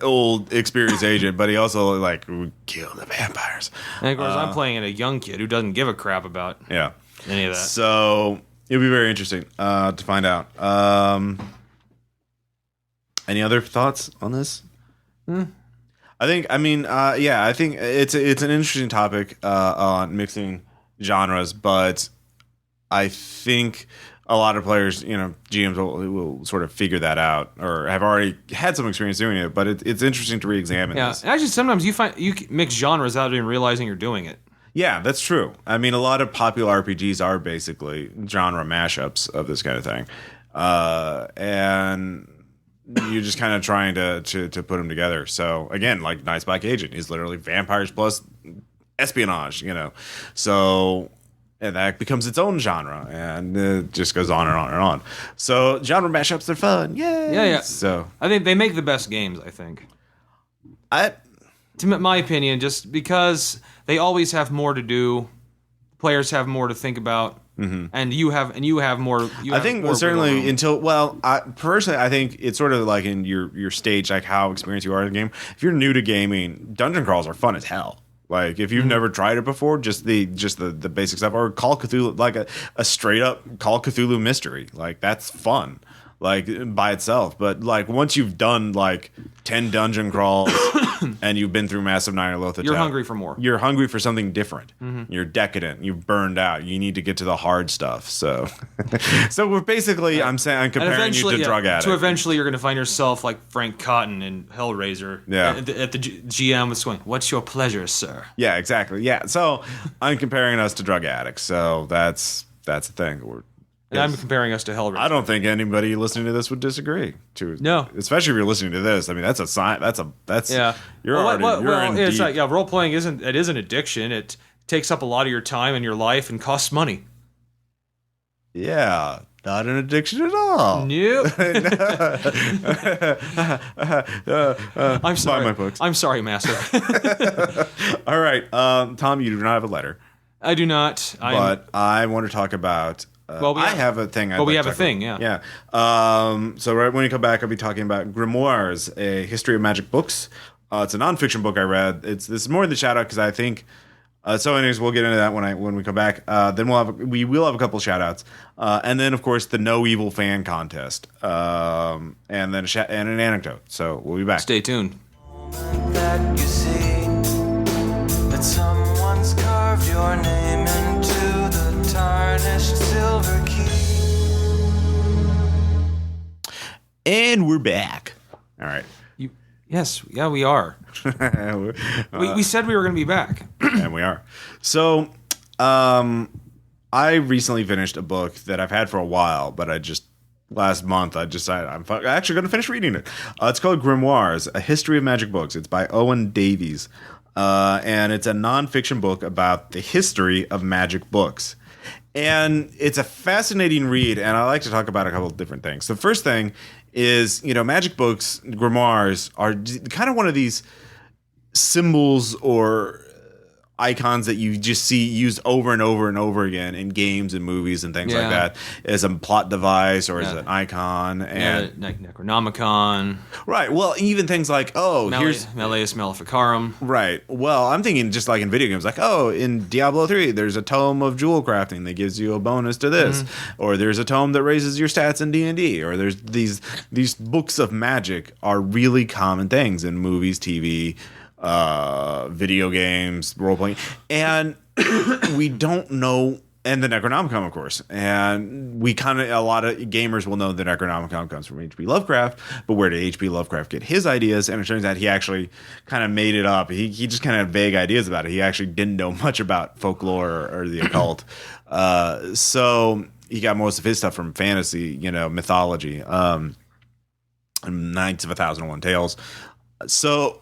Old experienced agent, but he also would kill the vampires. And of course, I'm playing a young kid who doesn't give a crap about any of that. So it'll be very interesting to find out. Any other thoughts on this? I think it's an interesting topic on mixing genres, but I think a lot of players, GMs will sort of figure that out, or have already had some experience doing it. But it's interesting to re-examine this. And actually, sometimes you mix genres without even realizing you're doing it. Yeah, that's true. I mean, a lot of popular RPGs are basically genre mashups of this kind of thing, and you're just kind of trying to put them together. So again, like Nice Black Agent is literally vampires plus espionage, So. And that becomes its own genre, and it just goes on and on and on. So genre mashups are fun, yeah. So I think they make the best games. I think, to my opinion, just because they always have more to do, players have more to think about, and you have more. I think certainly personally, I think it's sort of like in your stage, like how experienced you are in the game. If you're new to gaming, dungeon crawls are fun as hell. Like if you've never tried it before, just the basic stuff, or Call Cthulhu, like a straight up Call Cthulhu mystery, like that's fun. like by itself. But like once you've done like 10 dungeon crawls and you've been through massive Nyarlathotep, You're hungry for more. You're hungry for something different. You're decadent. You've burned out. You need to get to the hard stuff. So, so we're basically, I'm comparing you to drug addict. So eventually, you're going to find yourself like Frank Cotton in Hellraiser. Yeah. At the GM was going, "What's your pleasure, sir?" Yeah, exactly. Yeah. So I'm comparing us to drug addicts. So that's the thing. And I'm comparing us to Hellraiser. I don't think anybody listening to this would disagree. No, especially if you're listening to this. I mean, that's a sign. That's yeah. You're already in it's deep. like role playing is an addiction. It takes up a lot of your time and your life and costs money. Yeah, not an addiction at all. Nope. I'm sorry. Buy my books. I'm sorry, Master. All right, Tom, you do not have a letter, I do not. but I want to talk about. I have a thing. We have a thing. Yeah. Yeah. So right when you come back, I'll be talking about Grimoires, a history of magic books. It's a nonfiction book I read. This is more in the shout out because I think. So, anyways, we'll get into that when we come back. Then we will have a couple shout outs, and then of course the No Evil fan contest, and then and an anecdote. So we'll be back. Stay tuned. That you see that someone's carved your name into the tarnished silver key. And we're back. All right. Yes, yeah, we are. We said we were going to be back. And we are. So, I recently finished a book that I've had for a while, but last month I decided I'm actually going to finish reading it. It's called Grimoires, A History of Magic Books. It's by Owen Davies. And it's a nonfiction book about the history of magic books. And it's a fascinating read, and I like to talk about a couple of different things. The first thing is, magic books, grimoires, are kind of one of these symbols or icons that you just see used over and over and over again in games and movies and things like that as a plot device or as an icon. And Necronomicon. Right. Well, even things like, here's Malleus Maleficarum. Right. Well, I'm thinking just like in video games, like, in Diablo 3, there's a tome of jewel crafting that gives you a bonus to this. Or there's a tome that raises your stats in D&D. Or there's these books of magic are really common things in movies, TV, video games, role playing, and we don't know, and the Necronomicon, of course, and a lot of gamers will know the Necronomicon comes from H.P. Lovecraft, but where did H.P. Lovecraft get his ideas? And it turns out he actually kind of made it up. He just kind of had vague ideas about it. He actually didn't know much about folklore or the occult, so he got most of his stuff from fantasy, mythology, Knights of 1001 Tales. So,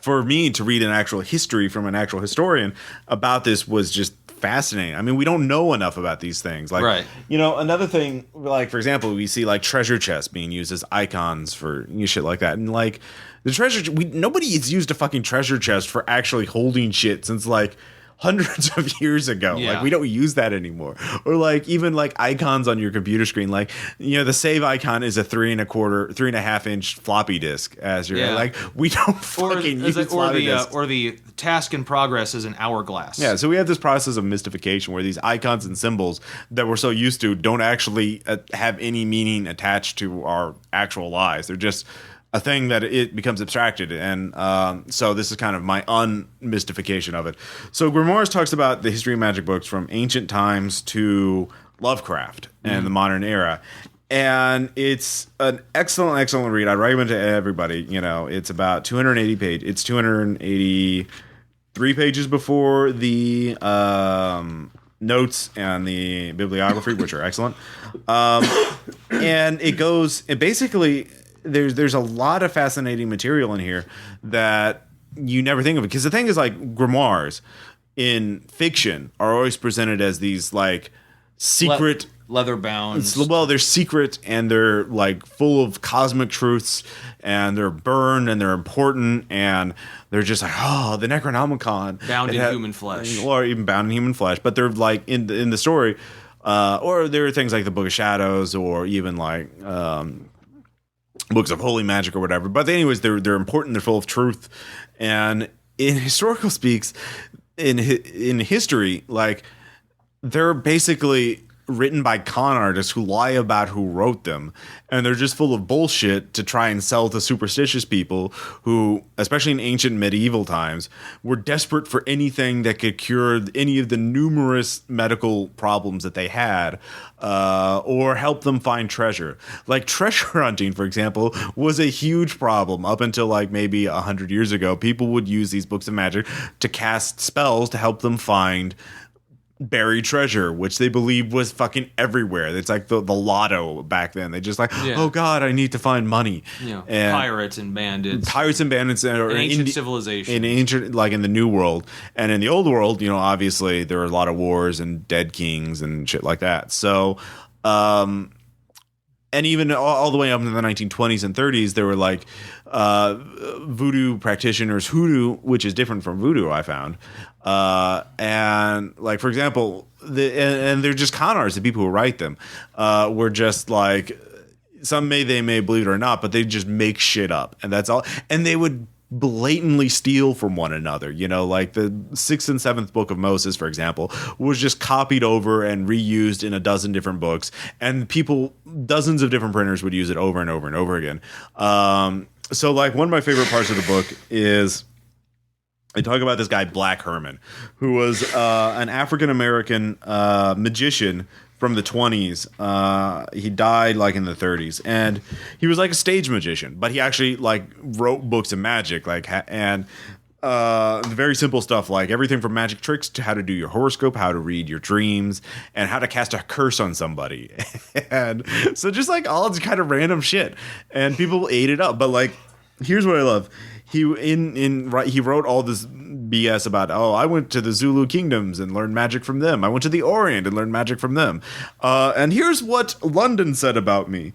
for me to read an actual history from an actual historian about this was just fascinating. I mean, we don't know enough about these things. Like, right. Another thing, like, for example, we see like treasure chests being used as icons for shit like that. And like the nobody has used a fucking treasure chest for actually holding shit since like hundreds of years ago. Yeah. Like, we don't use that anymore. Or like even like icons on your computer screen, like, the save icon is a 3.5 inch floppy disk as your like, we don't fucking use floppy disks. Or the task in progress is an hourglass. Yeah, so we have this process of mystification where these icons and symbols that we're so used to don't actually have any meaning attached to our actual lives. They're just a thing that it becomes abstracted, and so this is kind of my unmystification of it. So Grimoires talks about the history of magic books from ancient times to Lovecraft and the modern era, and it's an excellent read. I'd recommend it to everybody. It's about 280 pages. It's 283 pages before the notes and the bibliography, which are excellent, and it basically. There's a lot of fascinating material in here that you never think of, because the thing is, like, grimoires in fiction are always presented as these like secret leather bound. Well, they're secret and they're like full of cosmic truths, and they're burned and they're important, and they're just like, the Necronomicon bound in human flesh, or even bound in human flesh. But they're like in the story, or there are things like the Book of Shadows, or even like books of holy magic or whatever. But anyways, they're important. They're full of truth. And in historical speaks, in history, like, they're basically written by con artists who lie about who wrote them, and they're just full of bullshit to try and sell to superstitious people who, especially in ancient medieval times, were desperate for anything that could cure any of the numerous medical problems that they had, or help them find treasure. Like treasure hunting, for example, was a huge problem up until like maybe 100 years ago. People would use these books of magic to cast spells to help them find buried treasure, which they believed was fucking everywhere. It's like the lotto back then. They just like, oh God, I need to find money. And pirates and bandits, or in ancient civilization, in ancient, like in the New World, and in the Old World, you know, obviously there were a lot of wars and dead kings and shit like that. So, and even all the way up into the 1920s and 30s, there were like voodoo practitioners, hoodoo, which is different from voodoo, I found. And like, for example, and they're just con artists. The people who write them were just like, they may believe it or not, but they just make shit up, and that's all. And they would blatantly steal from one another. You know, like the 6th and 7th book of Moses, for example, was just copied over and reused in a dozen different books, and dozens of different printers would use it over and over and over again. So like one of my favorite parts of the book is I talk about this guy, Black Herman, who was an African-American magician from the 20s. He died like in the 30s, and he was like a stage magician, but he actually like wrote books of magic, like and very simple stuff, like everything from magic tricks to how to do your horoscope, how to read your dreams, and how to cast a curse on somebody. And so just like all this kind of random shit, and people ate it up. But like, here's what I love. He wrote all this BS about, I went to the Zulu kingdoms and learned magic from them. I went to the Orient and learned magic from them. And here's what London said about me.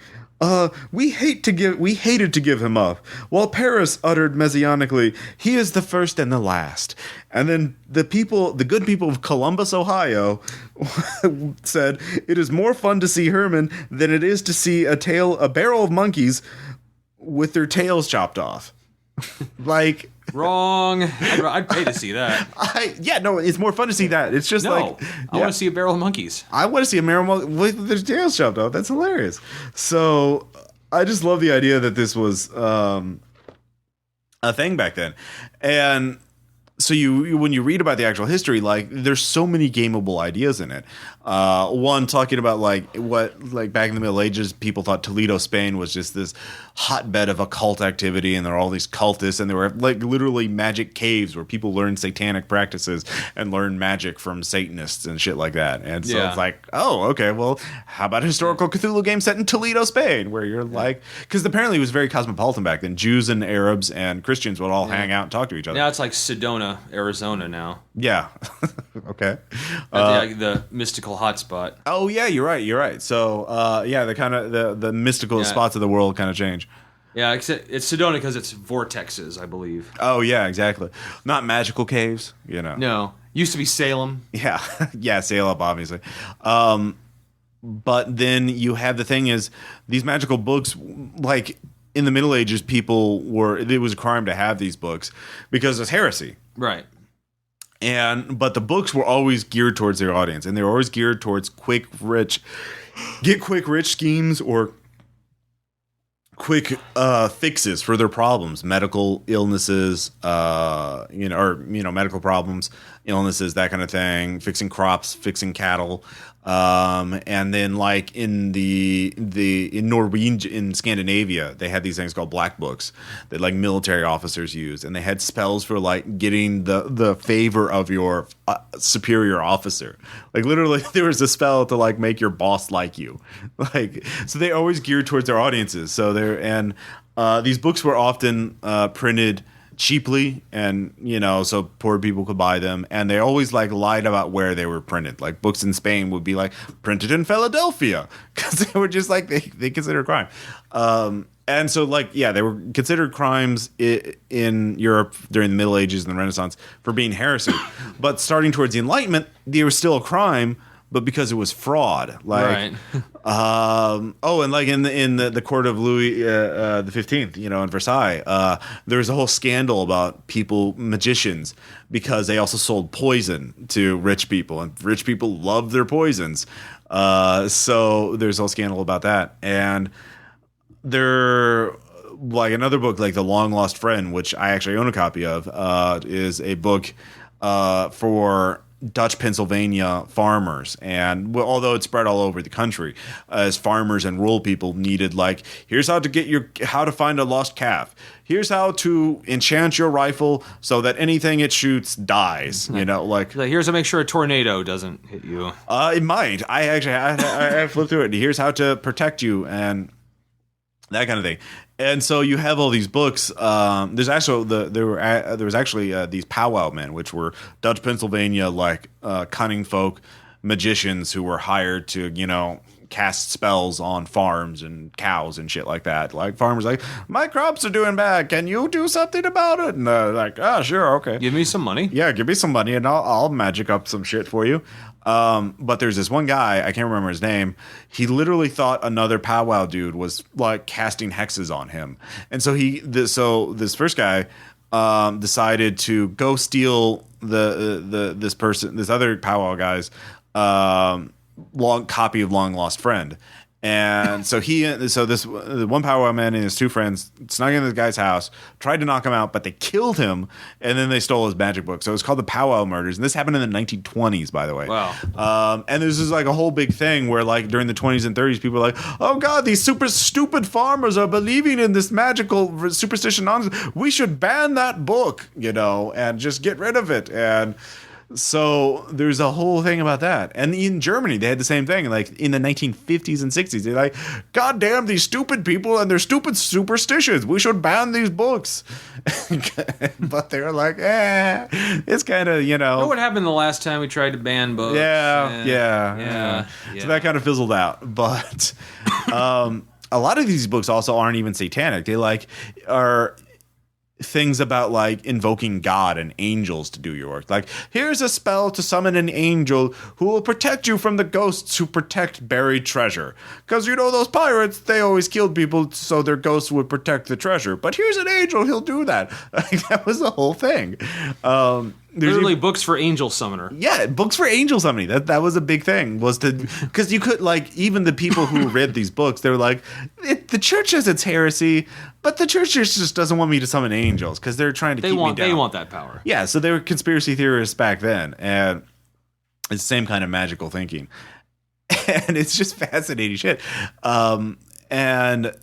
We hated to give him up. While Paris uttered messianically, he is the first and the last. And then the good people of Columbus, Ohio, said, it is more fun to see Herman than it is to see a barrel of monkeys with their tails chopped off. Like, wrong. I'd pay to see that. It's more fun to see that. It's just I want to see a barrel of monkeys. I want to see a barrel of monkeys with their tails chopped off. That's hilarious. So I just love the idea that this was a thing back then. And so when you read about the actual history, like there's so many gameable ideas in it. One talking about like back in the Middle Ages, people thought Toledo, Spain was just this hotbed of occult activity, and there were all these cultists, and there were like literally magic caves where people learned satanic practices and learned magic from Satanists and shit like that. And so it's like, oh, okay, well, how about a historical Cthulhu game set in Toledo, Spain, where you're like, because apparently it was very cosmopolitan back then. Jews and Arabs and Christians would all hang out and talk to each other. Now it's like Sedona, Arizona now. Yeah. Okay. The mystical hotspot. Oh yeah, you're right. So the kind of the mystical spots of the world kind of change. Yeah, it's Sedona because it's vortexes, I believe. Oh yeah, exactly. Not magical caves, you know. No, used to be Salem. Yeah, yeah, Salem, obviously. But then you have the thing is these magical books, like in the Middle Ages, it was a crime to have these books because it's heresy. Right. But the books were always geared towards their audience, and they were always geared towards quick rich schemes or quick fixes for their problems, medical illnesses, medical problems, illnesses, that kind of thing, fixing crops, fixing cattle. And then like in Norwegian, in Scandinavia, they had these things called black books that like military officers used, and they had spells for like getting the favor of your superior officer. Like literally there was a spell to like make your boss like you. Like, so they always geared towards their audiences. So these books were often printed cheaply, and so poor people could buy them, and they always like lied about where they were printed. Like books in Spain would be like printed in Philadelphia because they were just like they considered crime. And so like they were considered crimes in Europe during the Middle Ages and the Renaissance for being heresy. But starting towards the Enlightenment, they were still a crime, but because it was fraud. Like, Right. and like in the court of Louis the 15th, in Versailles, there was a whole scandal about magicians, because they also sold poison to rich people, and rich people love their poisons. So there's a whole scandal about that, and like another book, like The Long Lost Friend, which I actually own a copy of, is a book for Dutch Pennsylvania farmers. And although it's spread all over the country, as farmers and rural people needed, like, here's how to find a lost calf. Here's how to enchant your rifle so that anything it shoots dies. Like here's to make sure a tornado doesn't hit you. It might. I flipped through it. Here's how to protect you and that kind of thing. And so you have all these books. There was actually these powwow men, which were Dutch Pennsylvania, like cunning folk magicians who were hired to cast spells on farms and cows and shit like that. Like farmers, like, my crops are doing bad. Can you do something about it? And like, sure, okay. Give me some money. Yeah, give me some money, and I'll magic up some shit for you. But there's this one guy, I can't remember his name. He literally thought another powwow dude was like casting hexes on him, and so this first guy decided to go steal this other powwow guy's long copy of Long Lost Friend. And so this one powwow man and his two friends snuck into the guy's house, tried to knock him out, but they killed him, and then they stole his magic book. So it was called the Powwow Murders, and this happened in the 1920s, by the way. Wow. And this is like a whole big thing where, like, during the 20s and 30s, people were like, oh God, these super stupid farmers are believing in this magical superstition nonsense. We should ban that book, and just get rid of it. And so there's a whole thing about that. And in Germany, they had the same thing. Like in the 1950s and 60s, they're like, God damn these stupid people and their stupid superstitions. We should ban these books. But they were like, it's kind of, You know what happened the last time we tried to ban books? Yeah. So that kind of fizzled out. But a lot of these books also aren't even satanic. They are things about like invoking God and angels to do your work. Like, here's a spell to summon an angel who will protect you from the ghosts who protect buried treasure. Because those pirates, they always killed people so their ghosts would protect the treasure. But here's an angel, he'll do that. That was the whole thing. Literally books for angel summoner. Yeah, books for angel summoning. That was a big thing. Because you could, like, even the people who read these books, they were like, the church has its heresy, but the church just doesn't want me to summon angels because they're trying to keep me down. They want that power. Yeah, so they were conspiracy theorists back then, and it's the same kind of magical thinking. And it's just fascinating shit. And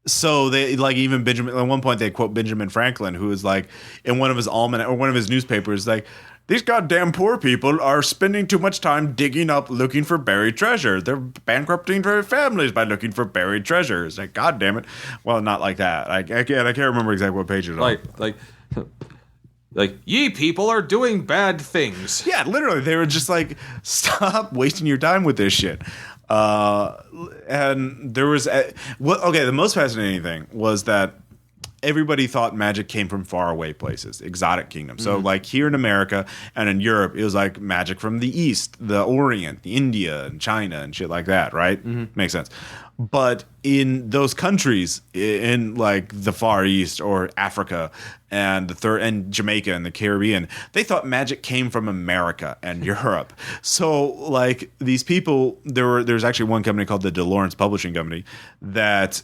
so they, like, even Benjamin, at one point they quote Benjamin Franklin, who is like, in one of his almanac or one of his newspapers, like, these goddamn poor people are spending too much time digging up, looking for buried treasure. They're bankrupting their families by looking for buried treasure. It's like, God damn it. Well, not like that. I can't remember exactly what page it was on. Like, ye people are doing bad things. Yeah, literally. They were just like, stop wasting your time with this shit. And there was the most fascinating thing was that everybody thought magic came from faraway places, exotic kingdoms. So like here in America and in Europe, it was like magic from the East, the Orient, the India and China and shit like that, right? Mm-hmm. Makes sense. But in those countries, in like the Far East or Africa and Jamaica and the Caribbean, they thought magic came from America and Europe. So like these people, there's actually one company called the De Lawrence Publishing Company that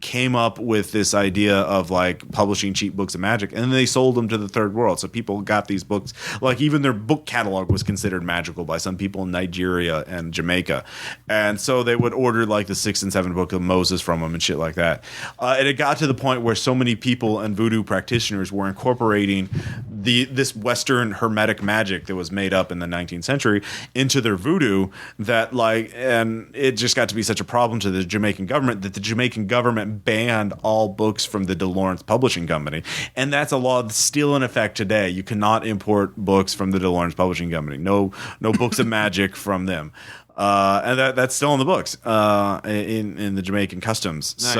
came up with this idea of like publishing cheap books of magic, and then they sold them to the third world. So people got these books, like even their book catalog was considered magical by some people in Nigeria and Jamaica. And so they would order like the 6 and 7 book of Moses from them and shit like that. And it got to the point where so many people and voodoo practitioners were incorporating this Western hermetic magic that was made up in the 19th century into their voodoo that and it just got to be such a problem to the Jamaican government that the Jamaican government banned all books from the De Lawrence Publishing Company. And that's a law that's still in effect today. You cannot import books from the De Lawrence Publishing Company. No books of magic from them. And that's still in the books in the Jamaican customs. Nice.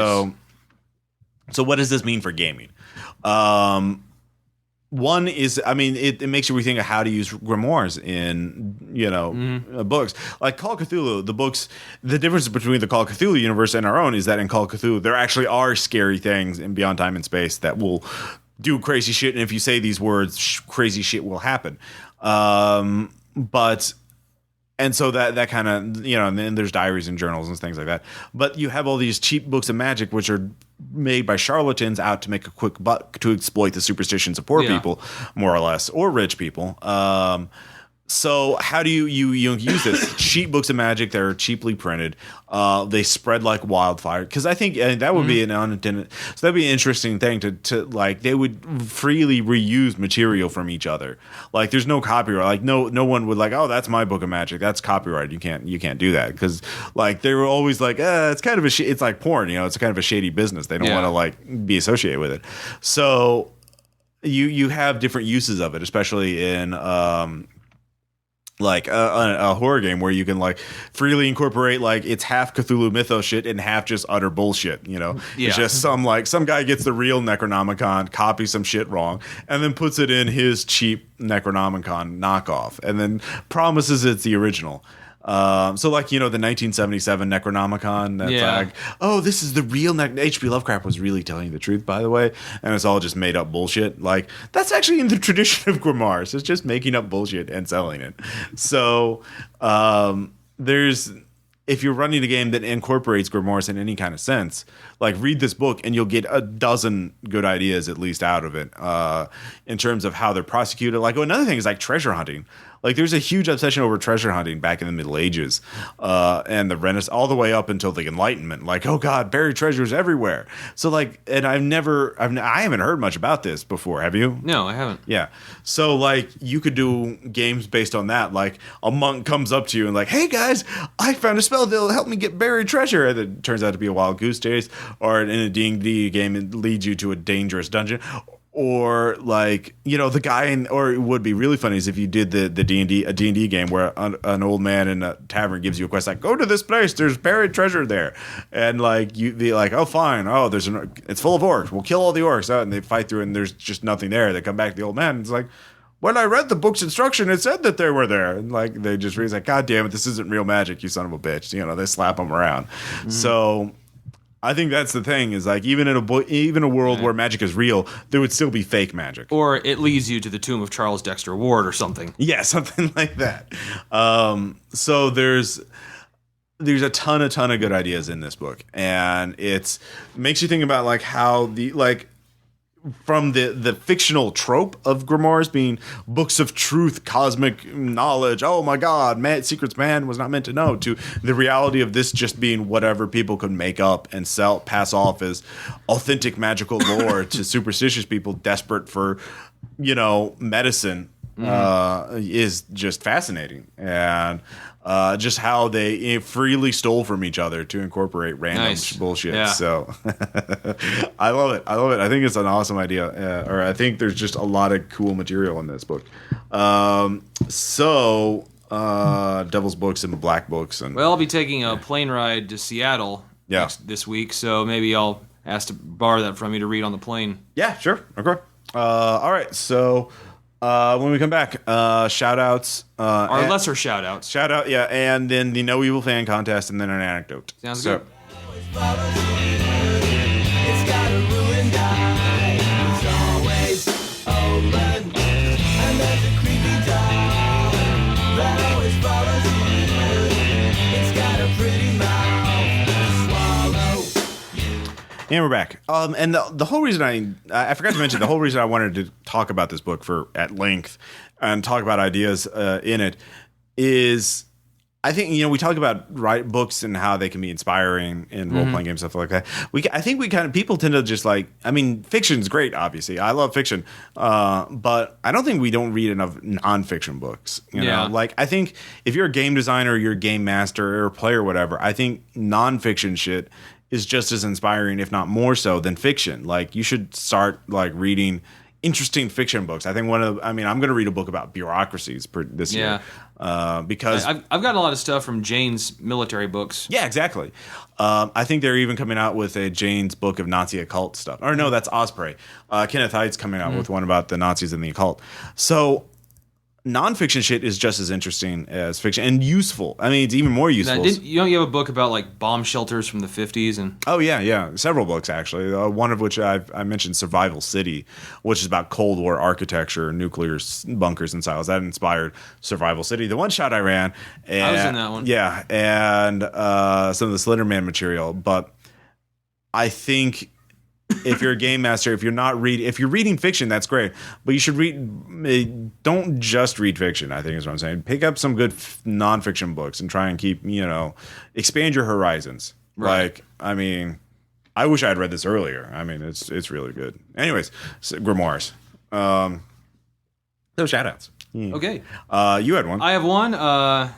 So what does this mean for gaming? One is, I mean, it makes you rethink of how to use grimoires in, books. Like Call of Cthulhu, the books, the difference between the Call of Cthulhu universe and our own is that in Call of Cthulhu, there actually are scary things in Beyond Time and Space that will do crazy shit. And if you say these words, crazy shit will happen. And so that kind of, and then there's diaries and journals and things like that. But you have all these cheap books of magic, which are made by charlatans out to make a quick buck to exploit the superstitions of poor people, more or less, or rich people. So how do you use this? Cheap books of magic that are cheaply printed. They spread like wildfire. Because I think that would be an unintended. So that'd be an interesting thing to like. They would freely reuse material from each other. Like there's no copyright. Like no one would like, oh, that's my book of magic. That's copyrighted. You can't do that because like they were always like, it's kind of it's like porn. It's kind of a shady business. They don't want to like be associated with it. So you have different uses of it, especially in. Like a horror game where you can like freely incorporate like it's half Cthulhu mythos shit and half just utter bullshit. It's just some guy gets the real Necronomicon, copies some shit wrong, and then puts it in his cheap Necronomicon knockoff, and then promises it's the original. So like the 1977 Necronomicon that's like, oh, this is the real H.P. Lovecraft was really telling you the truth, by the way, and it's all just made up bullshit. Like that's actually in the tradition of grimoires. It's just making up bullshit and selling it. So there's if you're running a game that incorporates grimoires in any kind of sense, like read this book and you'll get a dozen good ideas at least out of it in terms of how they're prosecuted. Like another thing is like treasure hunting. Like there's a huge obsession over treasure hunting back in the Middle Ages and the Renaissance, all the way up until the Enlightenment. Like, oh God, buried treasures everywhere. So like, and I haven't heard much about this before. Have you? No, I haven't. Yeah. So like, you could do games based on that. Like a monk comes up to you and like, hey guys, I found a spell that'll help me get buried treasure. And it turns out to be a wild goose chase. Or in a D&D game, it leads you to a dangerous dungeon. Or like the guy or it would be really funny is if you did the D&D game where an old man in a tavern gives you a quest like go to this place, there's buried treasure there, and like you be like, oh fine, oh it's full of orcs, we'll kill all the orcs out, and they fight through and there's just nothing there. They come back to the old man and it's like, when I read the book's instruction, it said that they were there, and like they just read like, God damn it, this isn't real magic, you son of a bitch. They slap them around. So I think that's the thing is like even in a world where magic is real, there would still be fake magic. Or it leads you to the tomb of Charles Dexter Ward or something. Yeah, something like that. So there's a ton of good ideas in this book, and it makes you think about like how from the fictional trope of grimoires being books of truth, cosmic knowledge, oh my God, secrets man was not meant to know, to the reality of this just being whatever people could make up and pass off as authentic magical lore to superstitious people desperate for, medicine, is just fascinating. And just how they freely stole from each other to incorporate random bullshit. Yeah. So I love it. I think it's an awesome idea. Or I think there's just a lot of cool material in this book. Devil's Books and Black Books. Well, I'll be taking a plane ride to Seattle this week, so maybe I'll ask to borrow that from you to read on the plane. Yeah, sure. Okay. All right. So when we come back, shout outs. Our lesser shout outs. Shout out, yeah, and then the No Evil Fan contest, and then an anecdote. Sounds good. And we're back. And the whole reason I forgot to mention, the whole reason I wanted to talk about this book at length and talk about ideas in it is I think, we talk about books and how they can be inspiring in role-playing games, stuff like that. I think people tend to just fiction's great, obviously. I love fiction. But I don't think we don't read enough nonfiction books. You know? Like, I think if you're a game designer or you're a game master or a player or whatever, I think nonfiction shit is just as inspiring, if not more so, than fiction. Like, you should start reading interesting fiction books. I think I'm going to read a book about bureaucracies this year. Because I've got a lot of stuff from Jane's military books. Yeah, exactly. I think they're even coming out with a Jane's book of Nazi occult stuff. Or no, that's Osprey. Kenneth Hyde's coming out with one about the Nazis and the occult. So nonfiction shit is just as interesting as fiction and useful. I mean, it's even more useful. You have a book about like bomb shelters from the 50s and Oh yeah, several books actually. One of which I mentioned, Survival City, which is about Cold War architecture, nuclear bunkers and silos. That inspired Survival City, the one shot I ran. And, I was in that one. Yeah, and some of the Slender Man material. But I think if you're a game master, if you're reading fiction, that's great. But you should don't just read fiction, I think is what I'm saying. Pick up some good nonfiction books and try and keep, expand your horizons. Right. Like, I mean, I wish I had read this earlier. I mean, it's really good. Anyways, Grimoires. Those shout outs. Okay. You had one. I have one. A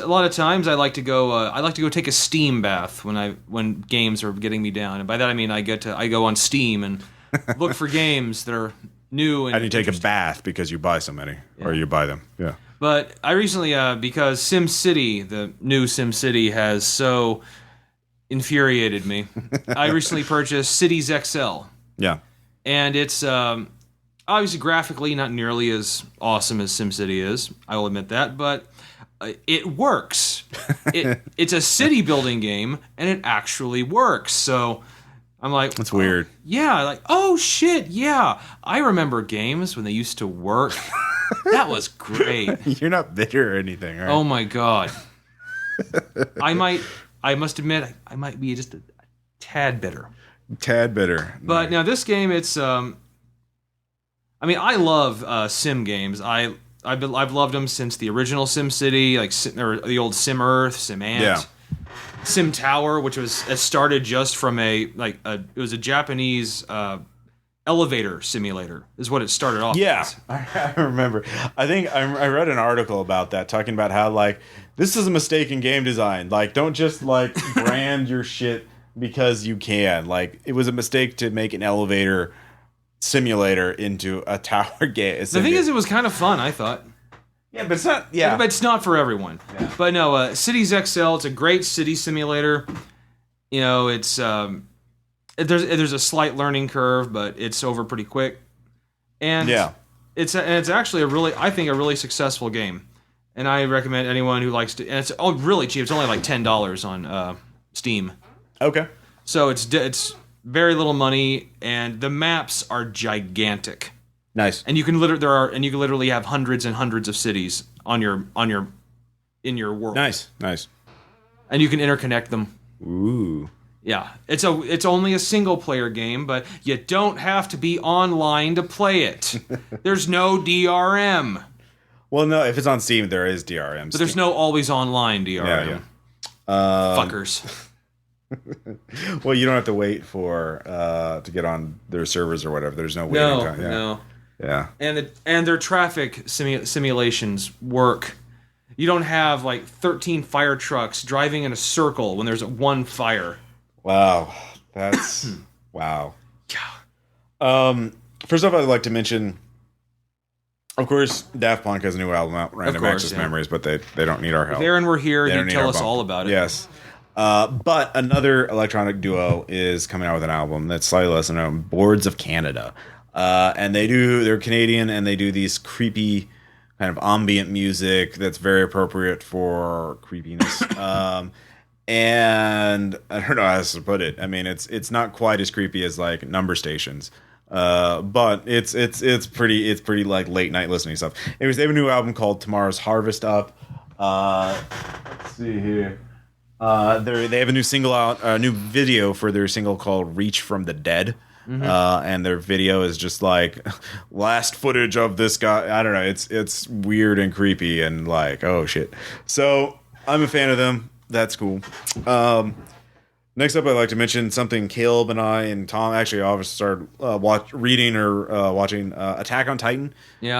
lot of times I like to go take a steam bath when games are getting me down, and by that I mean I go on Steam and look for games that are new and you take a bath because you buy so many, or you buy them. Yeah. But I recently because SimCity, the new SimCity, has so infuriated me. I recently purchased Cities XL. Yeah. And it's obviously graphically not nearly as awesome as SimCity is. I will admit that, but it works. It's a city building game, and it actually works. So I'm like, that's weird. Yeah, like, oh shit, yeah. I remember games when they used to work. That was great. You're not bitter or anything, right? Oh my god. I must admit, I might be just a tad bitter. Tad bitter. But now this game, it's I mean, I love sim games. I've loved them since the original SimCity, or the old Sim Earth, Sim Ant, Sim Tower, which started just from it was a Japanese elevator simulator, is what it started off. Yeah, as. I remember. I think I read an article about that, talking about how this is a mistake in game design. Don't just brand your shit because you can. It was a mistake to make an elevator simulator into a tower game. The thing is, it was kind of fun, I thought. Yeah, but it's not. Yeah, but it's not for everyone. Yeah. But no, Cities XL. It's a great city simulator. It's there's a slight learning curve, but it's over pretty quick. And it's actually a really successful game. And I recommend anyone who likes to. And it's really cheap. It's only like $10 on Steam. Okay. So it's very little money, and the maps are gigantic. Nice. And you can literally have hundreds and hundreds of cities in your world. Nice. And you can interconnect them. Ooh. Yeah. It's only a single player game, but you don't have to be online to play it. There's no DRM. Well, no, if it's on Steam, there is DRM. But there's no always online DRM. Yeah. Fuckers. Well, you don't have to wait for to get on their servers or whatever. There's no waiting time. Yeah. No. Yeah. And their traffic simulations work. You don't have 13 fire trucks driving in a circle when there's one fire. Wow. That's wow. Yeah. First off, I'd like to mention, of course, Daft Punk has a new album out, Random Access Memories, but they don't need our help. If Aaron were here, he'd tell us all about it. Yes. But another electronic duo is coming out with an album that's slightly less known, Boards of Canada. And they're Canadian, and they do these creepy kind of ambient music that's very appropriate for creepiness. And I don't know how else to put it. I mean, it's not quite as creepy as Number Stations. But it's pretty late night listening stuff. Anyways, they have a new album called Tomorrow's Harvest up. Let's see here. They have a new single out, a new video for their single called "Reach from the Dead," and their video is just last footage of this guy. I don't know. It's weird and creepy and oh shit. So I'm a fan of them. That's cool. Next up, I'd like to mention something Caleb and I and Tom actually obviously started watching Attack on Titan,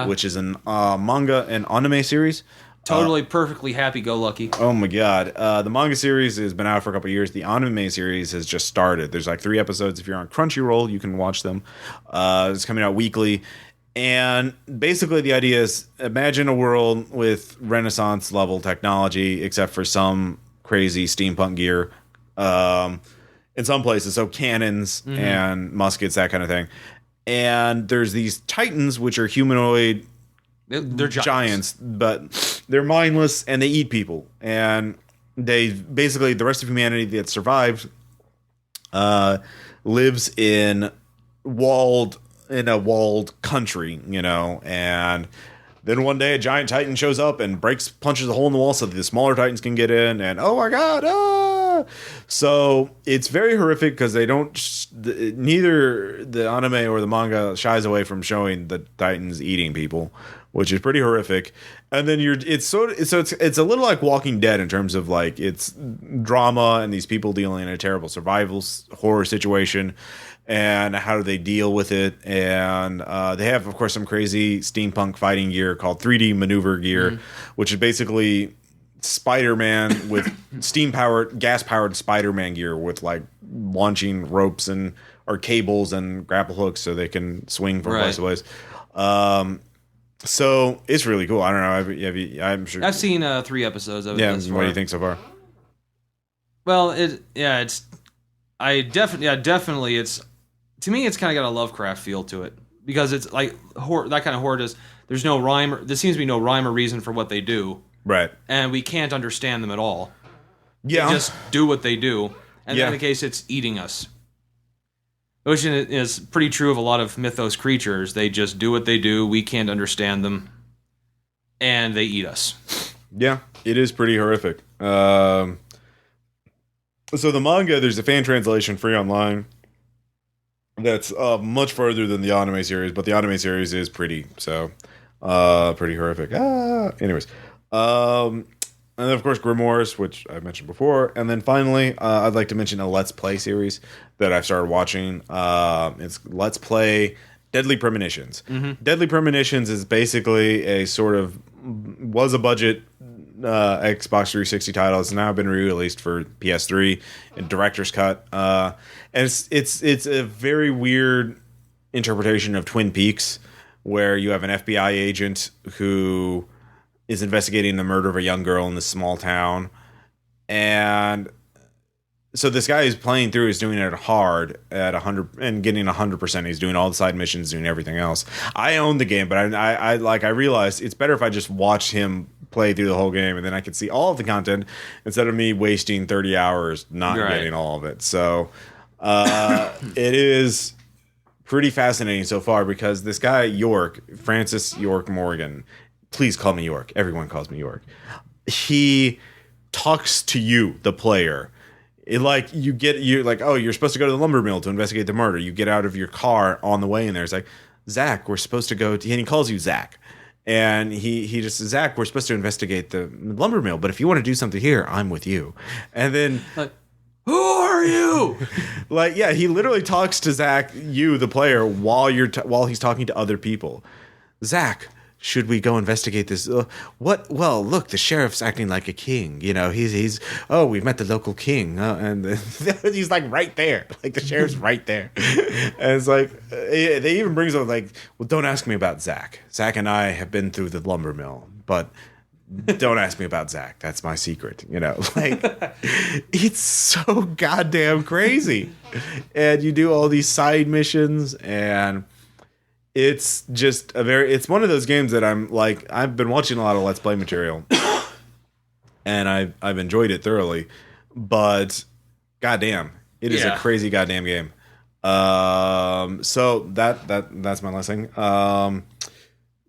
which is an manga and anime series. Totally, perfectly happy-go-lucky. Oh my god. The manga series has been out for a couple of years. The anime series has just started. There's like 3 episodes. If you're on Crunchyroll, you can watch them. It's coming out weekly. And basically the idea is, imagine a world with Renaissance level technology, except for some crazy steampunk gear in some places. So cannons and muskets, that kind of thing. And there's these titans, which are humanoid. They're giants, but they're mindless and they eat people. And they basically, the rest of humanity that survived lives in a walled country, you know. And then one day a giant titan shows up and punches a hole in the wall so that the smaller titans can get in. And oh my god, So it's very horrific because they don't. Neither the anime or the manga shies away from showing the titans eating people, which is pretty horrific. And then it's a little like Walking Dead in terms of like it's drama and these people dealing in a terrible survival horror situation, and how do they deal with it. And they have, of course, some crazy steampunk fighting gear called 3D maneuver gear, which is basically Spider-Man with gas-powered Spider-Man gear with like launching ropes or cables and grapple hooks so they can swing from place to place. So it's really cool. I don't know. I'm sure I've seen 3 episodes of it. Yeah, thus far. what do you think so far? Well, definitely. It's, to me, it's kind of got a Lovecraft feel to it because it's like horror, that kind of horror. There's no rhyme. There seems to be no rhyme or reason for what they do. Right. And we can't understand them at all. Yeah. They just do what they do. And Yeah. in the case, it's eating us. Which is pretty true of a lot of mythos creatures. They just do what they do. We can't understand them. And they eat us. Yeah, it is pretty horrific. So the manga, there's a fan translation free online that's much further than the anime series, but the anime series is pretty horrific. Anyways. And then, of course, Grimoires, which I mentioned before. And then finally, I'd like to mention a Let's Play series that I've started watching. It's Let's Play Deadly Premonitions. Deadly Premonitions is basically a sort of, was a budget Xbox 360 title. It's now been re-released for PS3 in Director's Cut. And it's a very weird interpretation of Twin Peaks, where you have an FBI agent who is investigating the murder of a young girl in this small town. And so this guy who's playing through is doing it hard at 100 and getting 100%. He's doing all the side missions, doing everything else. I own the game, but I realized it's better if I just watch him play through the whole game, and then I can see all of the content instead of me wasting 30 hours not getting all of it. So it is pretty fascinating so far because this guy, Francis York Morgan, please call me York. Everyone calls me York. He talks to you, the player. You're like, oh, you're supposed to go to the lumber mill to investigate the murder. You get out of your car on the way in there. It's like, Zach, we're supposed to go to, and he calls you Zach. And he just says, Zach, we're supposed to investigate the lumber mill, but if you want to do something here, I'm with you. And then, who are you? He literally talks to Zach, you, the player, while he's talking to other people. Zach, should we go investigate this? What? Well, look, the sheriff's acting like a king. You know, we've met the local king. And he's like right there. Like the sheriff's right there. And it's like, they even brings up like, well, don't ask me about Zach. Zach and I have been through the lumber mill, but don't ask me about Zach. That's my secret. You know, like it's so goddamn crazy. And you do all these side missions, and it's just it's one of those games that I'm like, I've been watching a lot of Let's Play material and I've enjoyed it thoroughly, but goddamn, it is a crazy goddamn game. So that's my last thing.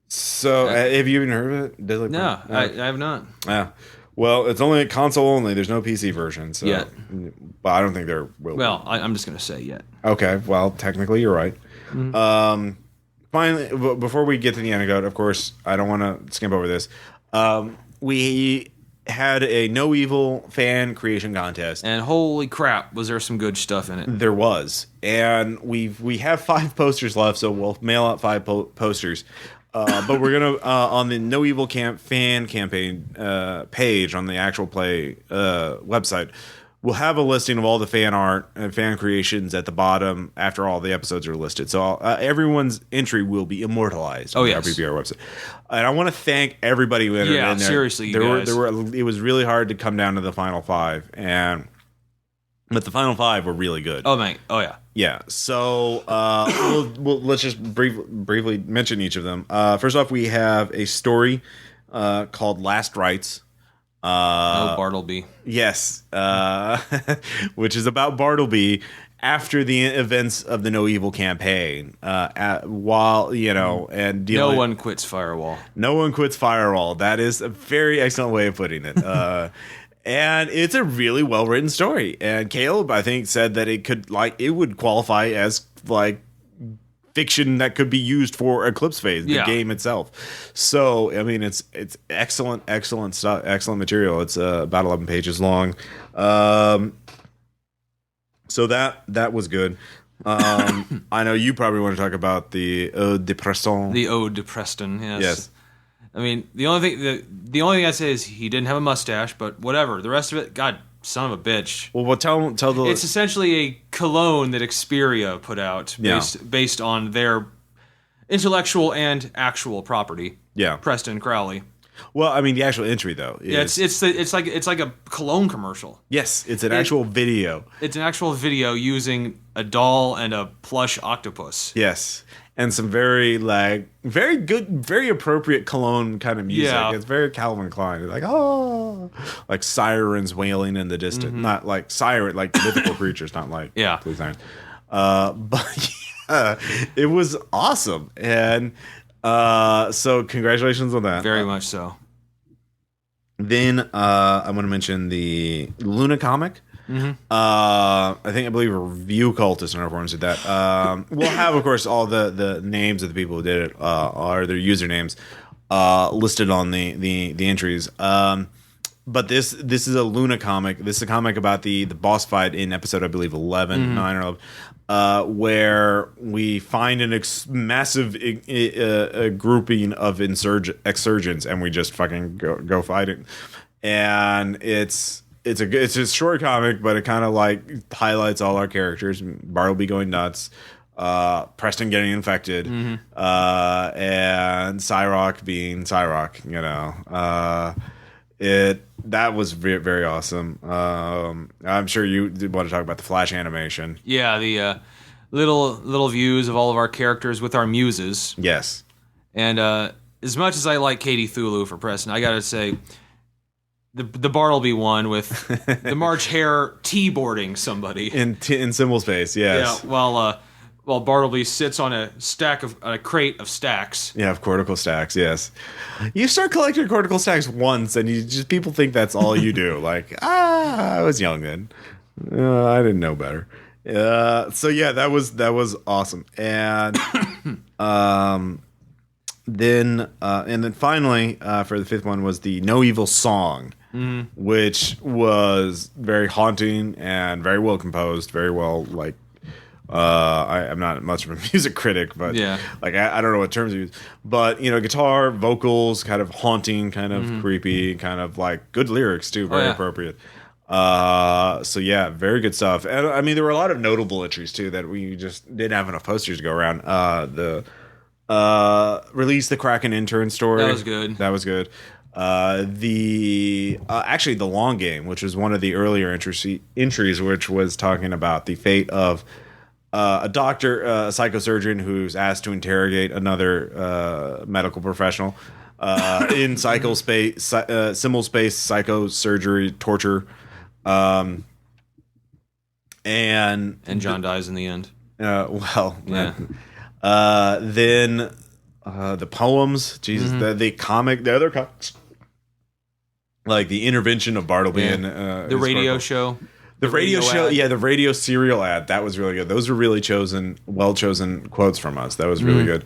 So have you even heard of it? No, I have not. Yeah. Well, it's only a console only. There's no PC version. So, yet. But I don't think there will be. I'm just going to say yet. Okay. Well, technically you're right. Finally, before we get to the anecdote, of course, I don't want to skip over this. We had a No Evil fan creation contest. And holy crap, was there some good stuff in it. There was. And we have 5 posters left, so we'll mail out 5 posters. But we're gonna on the No Evil fan campaign page on the actual play website. We'll have a listing of all the fan art and fan creations at the bottom after all the episodes are listed. So everyone's entry will be immortalized on the RPPR website. And I want to thank everybody who entered in there. Seriously, you guys. It was really hard to come down to the final 5, but the final 5 were really good. Oh, man. Oh, yeah. Yeah. So let's just briefly mention each of them. First off, we have a story called Last Rites. Bartleby. Yes, which is about Bartleby after the events of the No Evil campaign. While and dealing, no one quits Firewall. No one quits Firewall. That is a very excellent way of putting it. And it's a really well written story. And Caleb, I think, said that it would qualify as fiction that could be used for Eclipse Phase, the game itself. So, I mean, it's excellent stuff, excellent material. It's about 11 pages long. So that was good. I know you probably want to talk about the Ode de Preston. The Ode de Preston, yes. I mean, the only thing I say is he didn't have a mustache, but whatever. The rest of it, God, son of a bitch. Well, tell the. It's essentially a cologne that Xperia put out based on their intellectual and actual property. Yeah, Preston Crowley. Well, I mean, the actual entry though. It's like a cologne commercial. Yes, it's an actual video. It's an actual video using a doll and a plush octopus. Yes. And some very good, very appropriate cologne kind of music. Yeah. It's very Calvin Klein. It's like sirens wailing in the distance. Mm-hmm. Not like siren, like mythical creatures, not like police sirens. But it was awesome. And so congratulations on that. Very much so. Then I want to mention the Luna comic. Mm-hmm. I believe Review Cultist and our forums did that. We'll have, of course, all the names of the people who did it, or their usernames, listed on the entries. But this is a Luna comic. This is a comic about the boss fight in episode, I believe, 11, 9 or 11, where we find an massive grouping of exurgents, and we just fucking go fighting. And it's a short comic, but it kind of highlights all our characters. Bartleby going nuts, Preston getting infected, and Cyrock being Cyrock. That was very, very awesome. I'm sure you did want to talk about the Flash animation. Yeah, the little views of all of our characters with our muses. Yes, and as much as I like Katie Thulu for Preston, I gotta say. The Bartleby one with the March Hare T-boarding somebody in symbol space, yes. Yeah, while Bartleby sits on a crate of stacks. Yeah, of cortical stacks. Yes, you start collecting cortical stacks once, and people think that's all you do. I was young then, I didn't know better. So yeah, that was awesome, and then finally for the 5th one was the No Evil song. Mm-hmm. Which was very haunting and very well composed, very well I'm not much of a music critic, but I don't know what terms to use. But guitar, vocals, kind of haunting, kind of creepy, kind of good lyrics too, very appropriate. So yeah, very good stuff. And I mean, there were a lot of notable entries too that we just didn't have enough posters to go around. The Release the Kraken intern story. That was good. Actually the Long Game, which was one of the earlier entries, which was talking about the fate of a doctor, a psychosurgeon who's asked to interrogate another medical professional in symbol space psychosurgery torture, and John dies in the end. Then the poems, Jesus, the comic, the other comics, the intervention of Bartleby and the radio show. The radio show, the radio serial ad, that was really good. Those were really well chosen quotes from us. That was really good.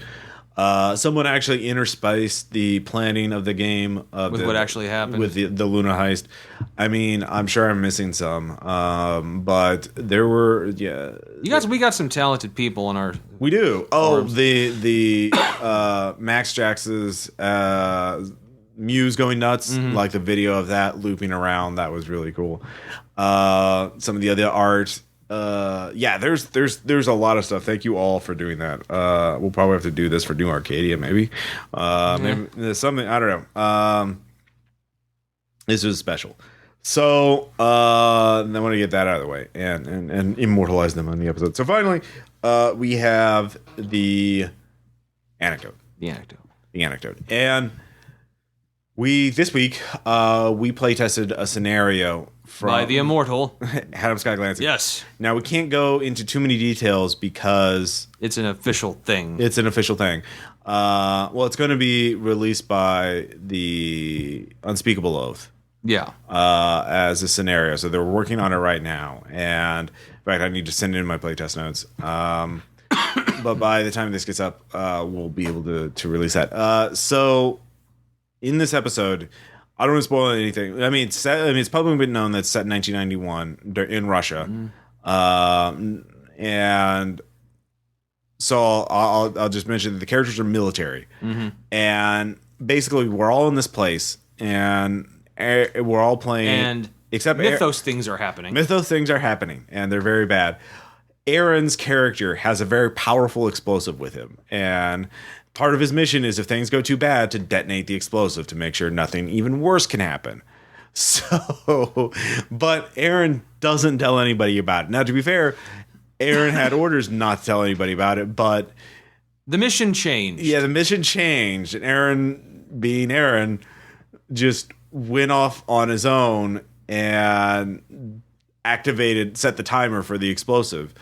Someone actually interspiced the planning of the game With what actually happened. with the Luna heist. I mean, I'm sure I'm missing some, but there were we got some talented people in our. we do. Oh, Forums. the Max Jax's Muse going nuts, like the video of that looping around. That was really cool. Some of the other art. There's a lot of stuff. Thank you all for doing that. We'll probably have to do this for New Arcadia, maybe. Maybe there's something, I don't know. This was special. So I want to get that out of the way and immortalize them on the episode. So finally, we have the anecdote. The anecdote. And this week we play tested a scenario By the immortal. Adam Scott Glancy. Yes. Now we can't go into too many details because It's an official thing. it's an official thing. Well, it's going to be released by the Unspeakable Oath Yeah. as a scenario. So they're working on it right now. And in fact, I need to send in my playtest notes. But by the time this gets up, we'll be able to release that. So in this episode, I don't want to spoil anything. I mean, it's publicly been known that it's set in 1991 in Russia. And so I'll just mention that the characters are military. And basically, we're all in this place, and we're all playing. And except mythos things are happening. Mythos things are happening, and they're very bad. Aaron's character has a very powerful explosive with him, and part of his mission is if things go too bad to detonate the explosive to make sure nothing even worse can happen. So, but Aaron doesn't tell anybody about it. Now, to be fair, Aaron had orders not to tell anybody about it, but The mission changed. yeah, the mission changed, and Aaron, being Aaron, just went off on his own and set the timer for the explosive.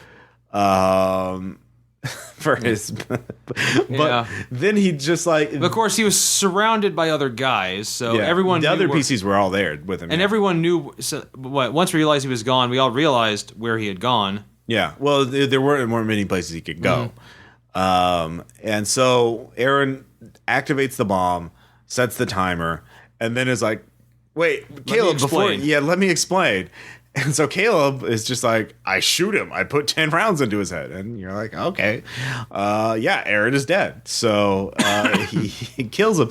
For his, but then he just like. Of course, he was surrounded by other guys, so everyone. The knew other where- PCs were all there with him, and everyone knew. So, once we realized he was gone, we all realized where he had gone. Yeah, well, there weren't many places he could go, and so Aaron activates the bomb, sets the timer, and then is like, "Wait, Caleb, let me explain." And so Caleb is just like, I shoot him. I put 10 rounds into his head. And you're like, okay. Aaron is dead. So he kills him.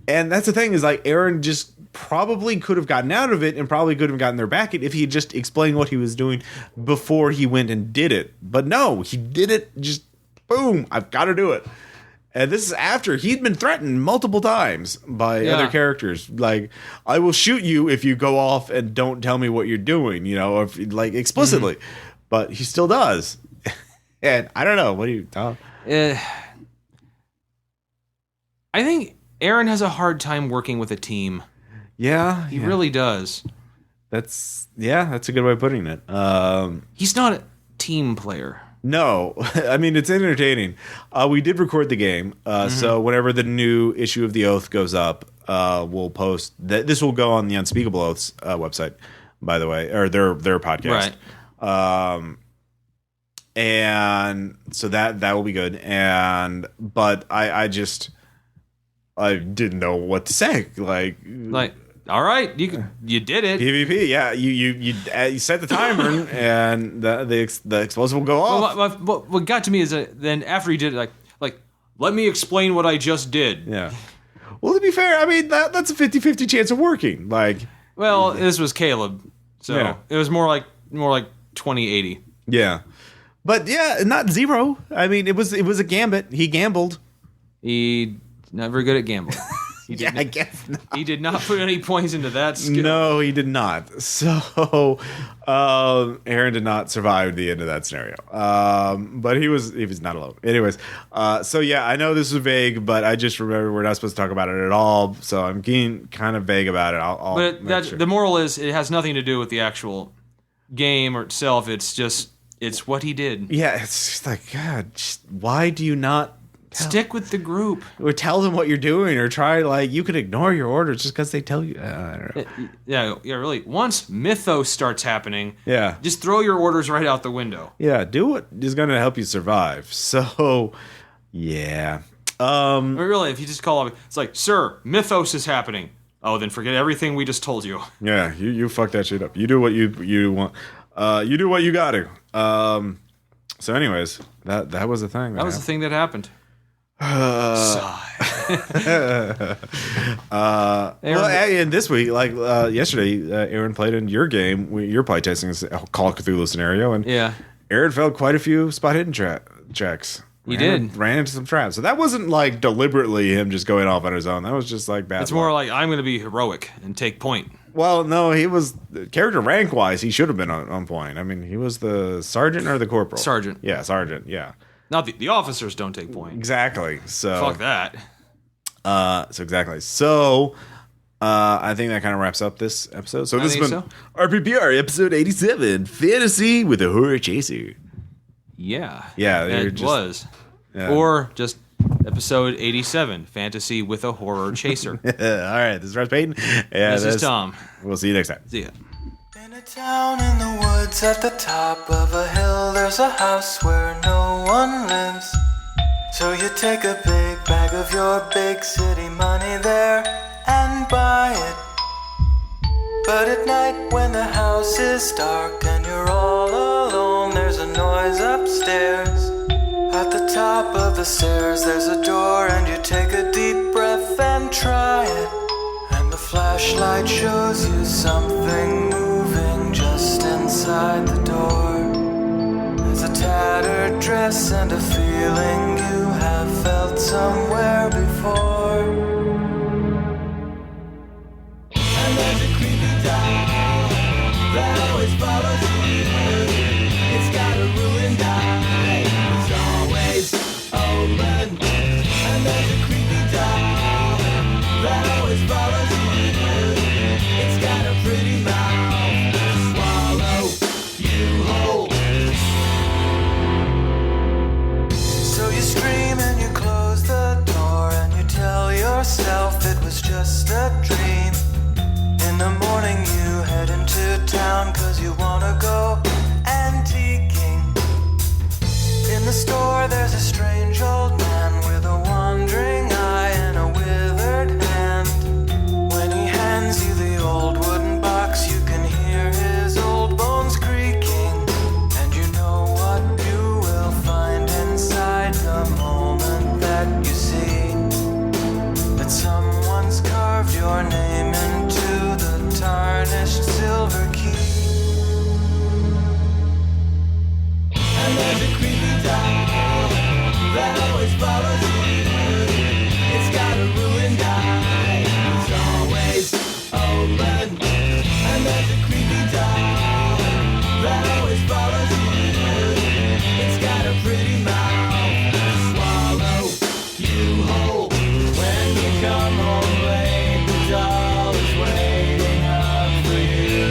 And that's the thing is like Aaron just probably could have gotten out of it and probably could have gotten their back if he had just explained what he was doing before he went and did it. But no, he did it just boom. I've got to do it. And this is after he'd been threatened multiple times by other characters. Like, I will shoot you if you go off and don't tell me what you're doing, or if, like explicitly. But he still does. And I don't know. What do you, Tom? I think Aaron has a hard time working with a team. Yeah. He really does. That's a good way of putting it. He's not a team player. No, I mean, it's entertaining. We did record the game, so whenever the new issue of The Oath goes up, we'll post that. This will go on the Unspeakable Oaths website, by the way, or their podcast. Right. And so that will be good. But I didn't know what to say. Like, all right, you did it. PvP, yeah. You set the timer, and the explosive will go off. Well, what got to me is then after he did it, like let me explain what I just did. Yeah. Well, to be fair, I mean that's a 50-50 chance of working. Like, well, this was Caleb, so it was more like 20-80. Yeah, but not zero. I mean, it was a gambit. He gambled. He not very good at gambling. I guess not. He did not put any points into that skill. No, he did not. So, Aaron did not survive the end of that scenario. But he was not alone. Anyways, I know this is vague, but I just remember we're not supposed to talk about it at all. So I'm getting kind of vague about it. But the moral is it has nothing to do with the actual game or itself. It's what he did. Yeah, it's just like, God, why do you not stick with the group or tell them what you're doing, or try you could ignore your orders just because they tell you? I don't know. Yeah, really. Once mythos starts happening, just throw your orders right out the window. Yeah, do what is going to help you survive. So, yeah. I mean, really, if you just call up, it's like, sir, mythos is happening. Oh, then forget everything we just told you. Yeah, you fuck that shit up. You do what you want. You do what you got to. So, anyways, that was the thing. That was the thing that happened. Sigh. Well, and this week, like yesterday, Aaron played in your game. Your playtesting is a Call of Cthulhu scenario, and Yeah. Aaron failed quite a few spot hidden checks. He did. Ran into some traps. So that wasn't like deliberately him just going off on his own. That was just like bad. It's more like, I'm going to be heroic and take point. Well, no, he was character rank wise. He should have been on point. I mean, he was the sergeant or the corporal. Sergeant. Yeah, sergeant. Yeah, Not the officers don't take point. exactly. So Fuck that. So I think that kind of wraps up this episode. So this has been think RPPR episode 87, Fantasy with a Horror Chaser. Yeah. Yeah, And you're it just- was. Yeah. Or just episode 87, Fantasy with a Horror Chaser. All right, this is Russ Payton. Yeah, This is Tom. We'll see you next time. See ya. In a town in the woods at the top of a hill, there's a house where no one lives. So you take a big bag of your big city money there and buy it. But at night when the house is dark and you're all alone, there's a noise upstairs. At the top of the stairs there's a door, and you take a deep breath and try it. And the flashlight shows you something moving just inside the door. There's a tattered dress and a feeling you have felt somewhere before. And there's a creepy doll that always follows you. It's got a ruined eye, it's always open. And there's a creepy doll that always follows you. It's got a pretty mouth to swallow you whole. So you scream and you close the door and you tell yourself it was just a dream. In the morning you head into town 'cause you wanna go antiquing. In the store there's a strange old man with a wandering eye and a withered hand. When he hands you the old wooden box, you can hear his old bones creaking. And you know what you will find inside the moment that you see that someone's carved your name into the tarnished silver key. And there's a creepy doll that always follows you. It's got a ruined eye, it's always open. And there's a creepy doll that always follows you. It's got a pretty mouth to swallow you whole. When you come home late, the doll is waiting up for you.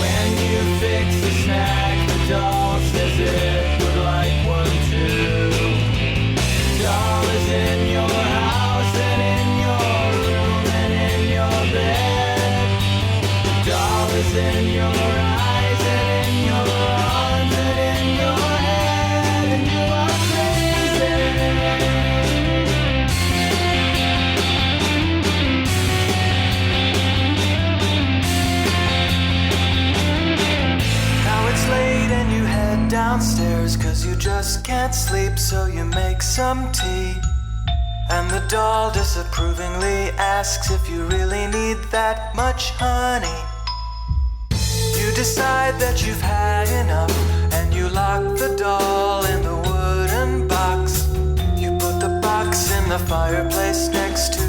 When you fix the snack, the doll says it would like one too. Doll is in your house and in your room and in your bed. Doll is in your eyes and in your arms and in your head, and you are crazy. Now it's late and you head downstairs 'cause you just can't sleep, so you make some tea. And the doll disapprovingly asks if you really need that much honey. You decide that you've had enough and you lock the doll in the wooden box. You put the box in the fireplace next to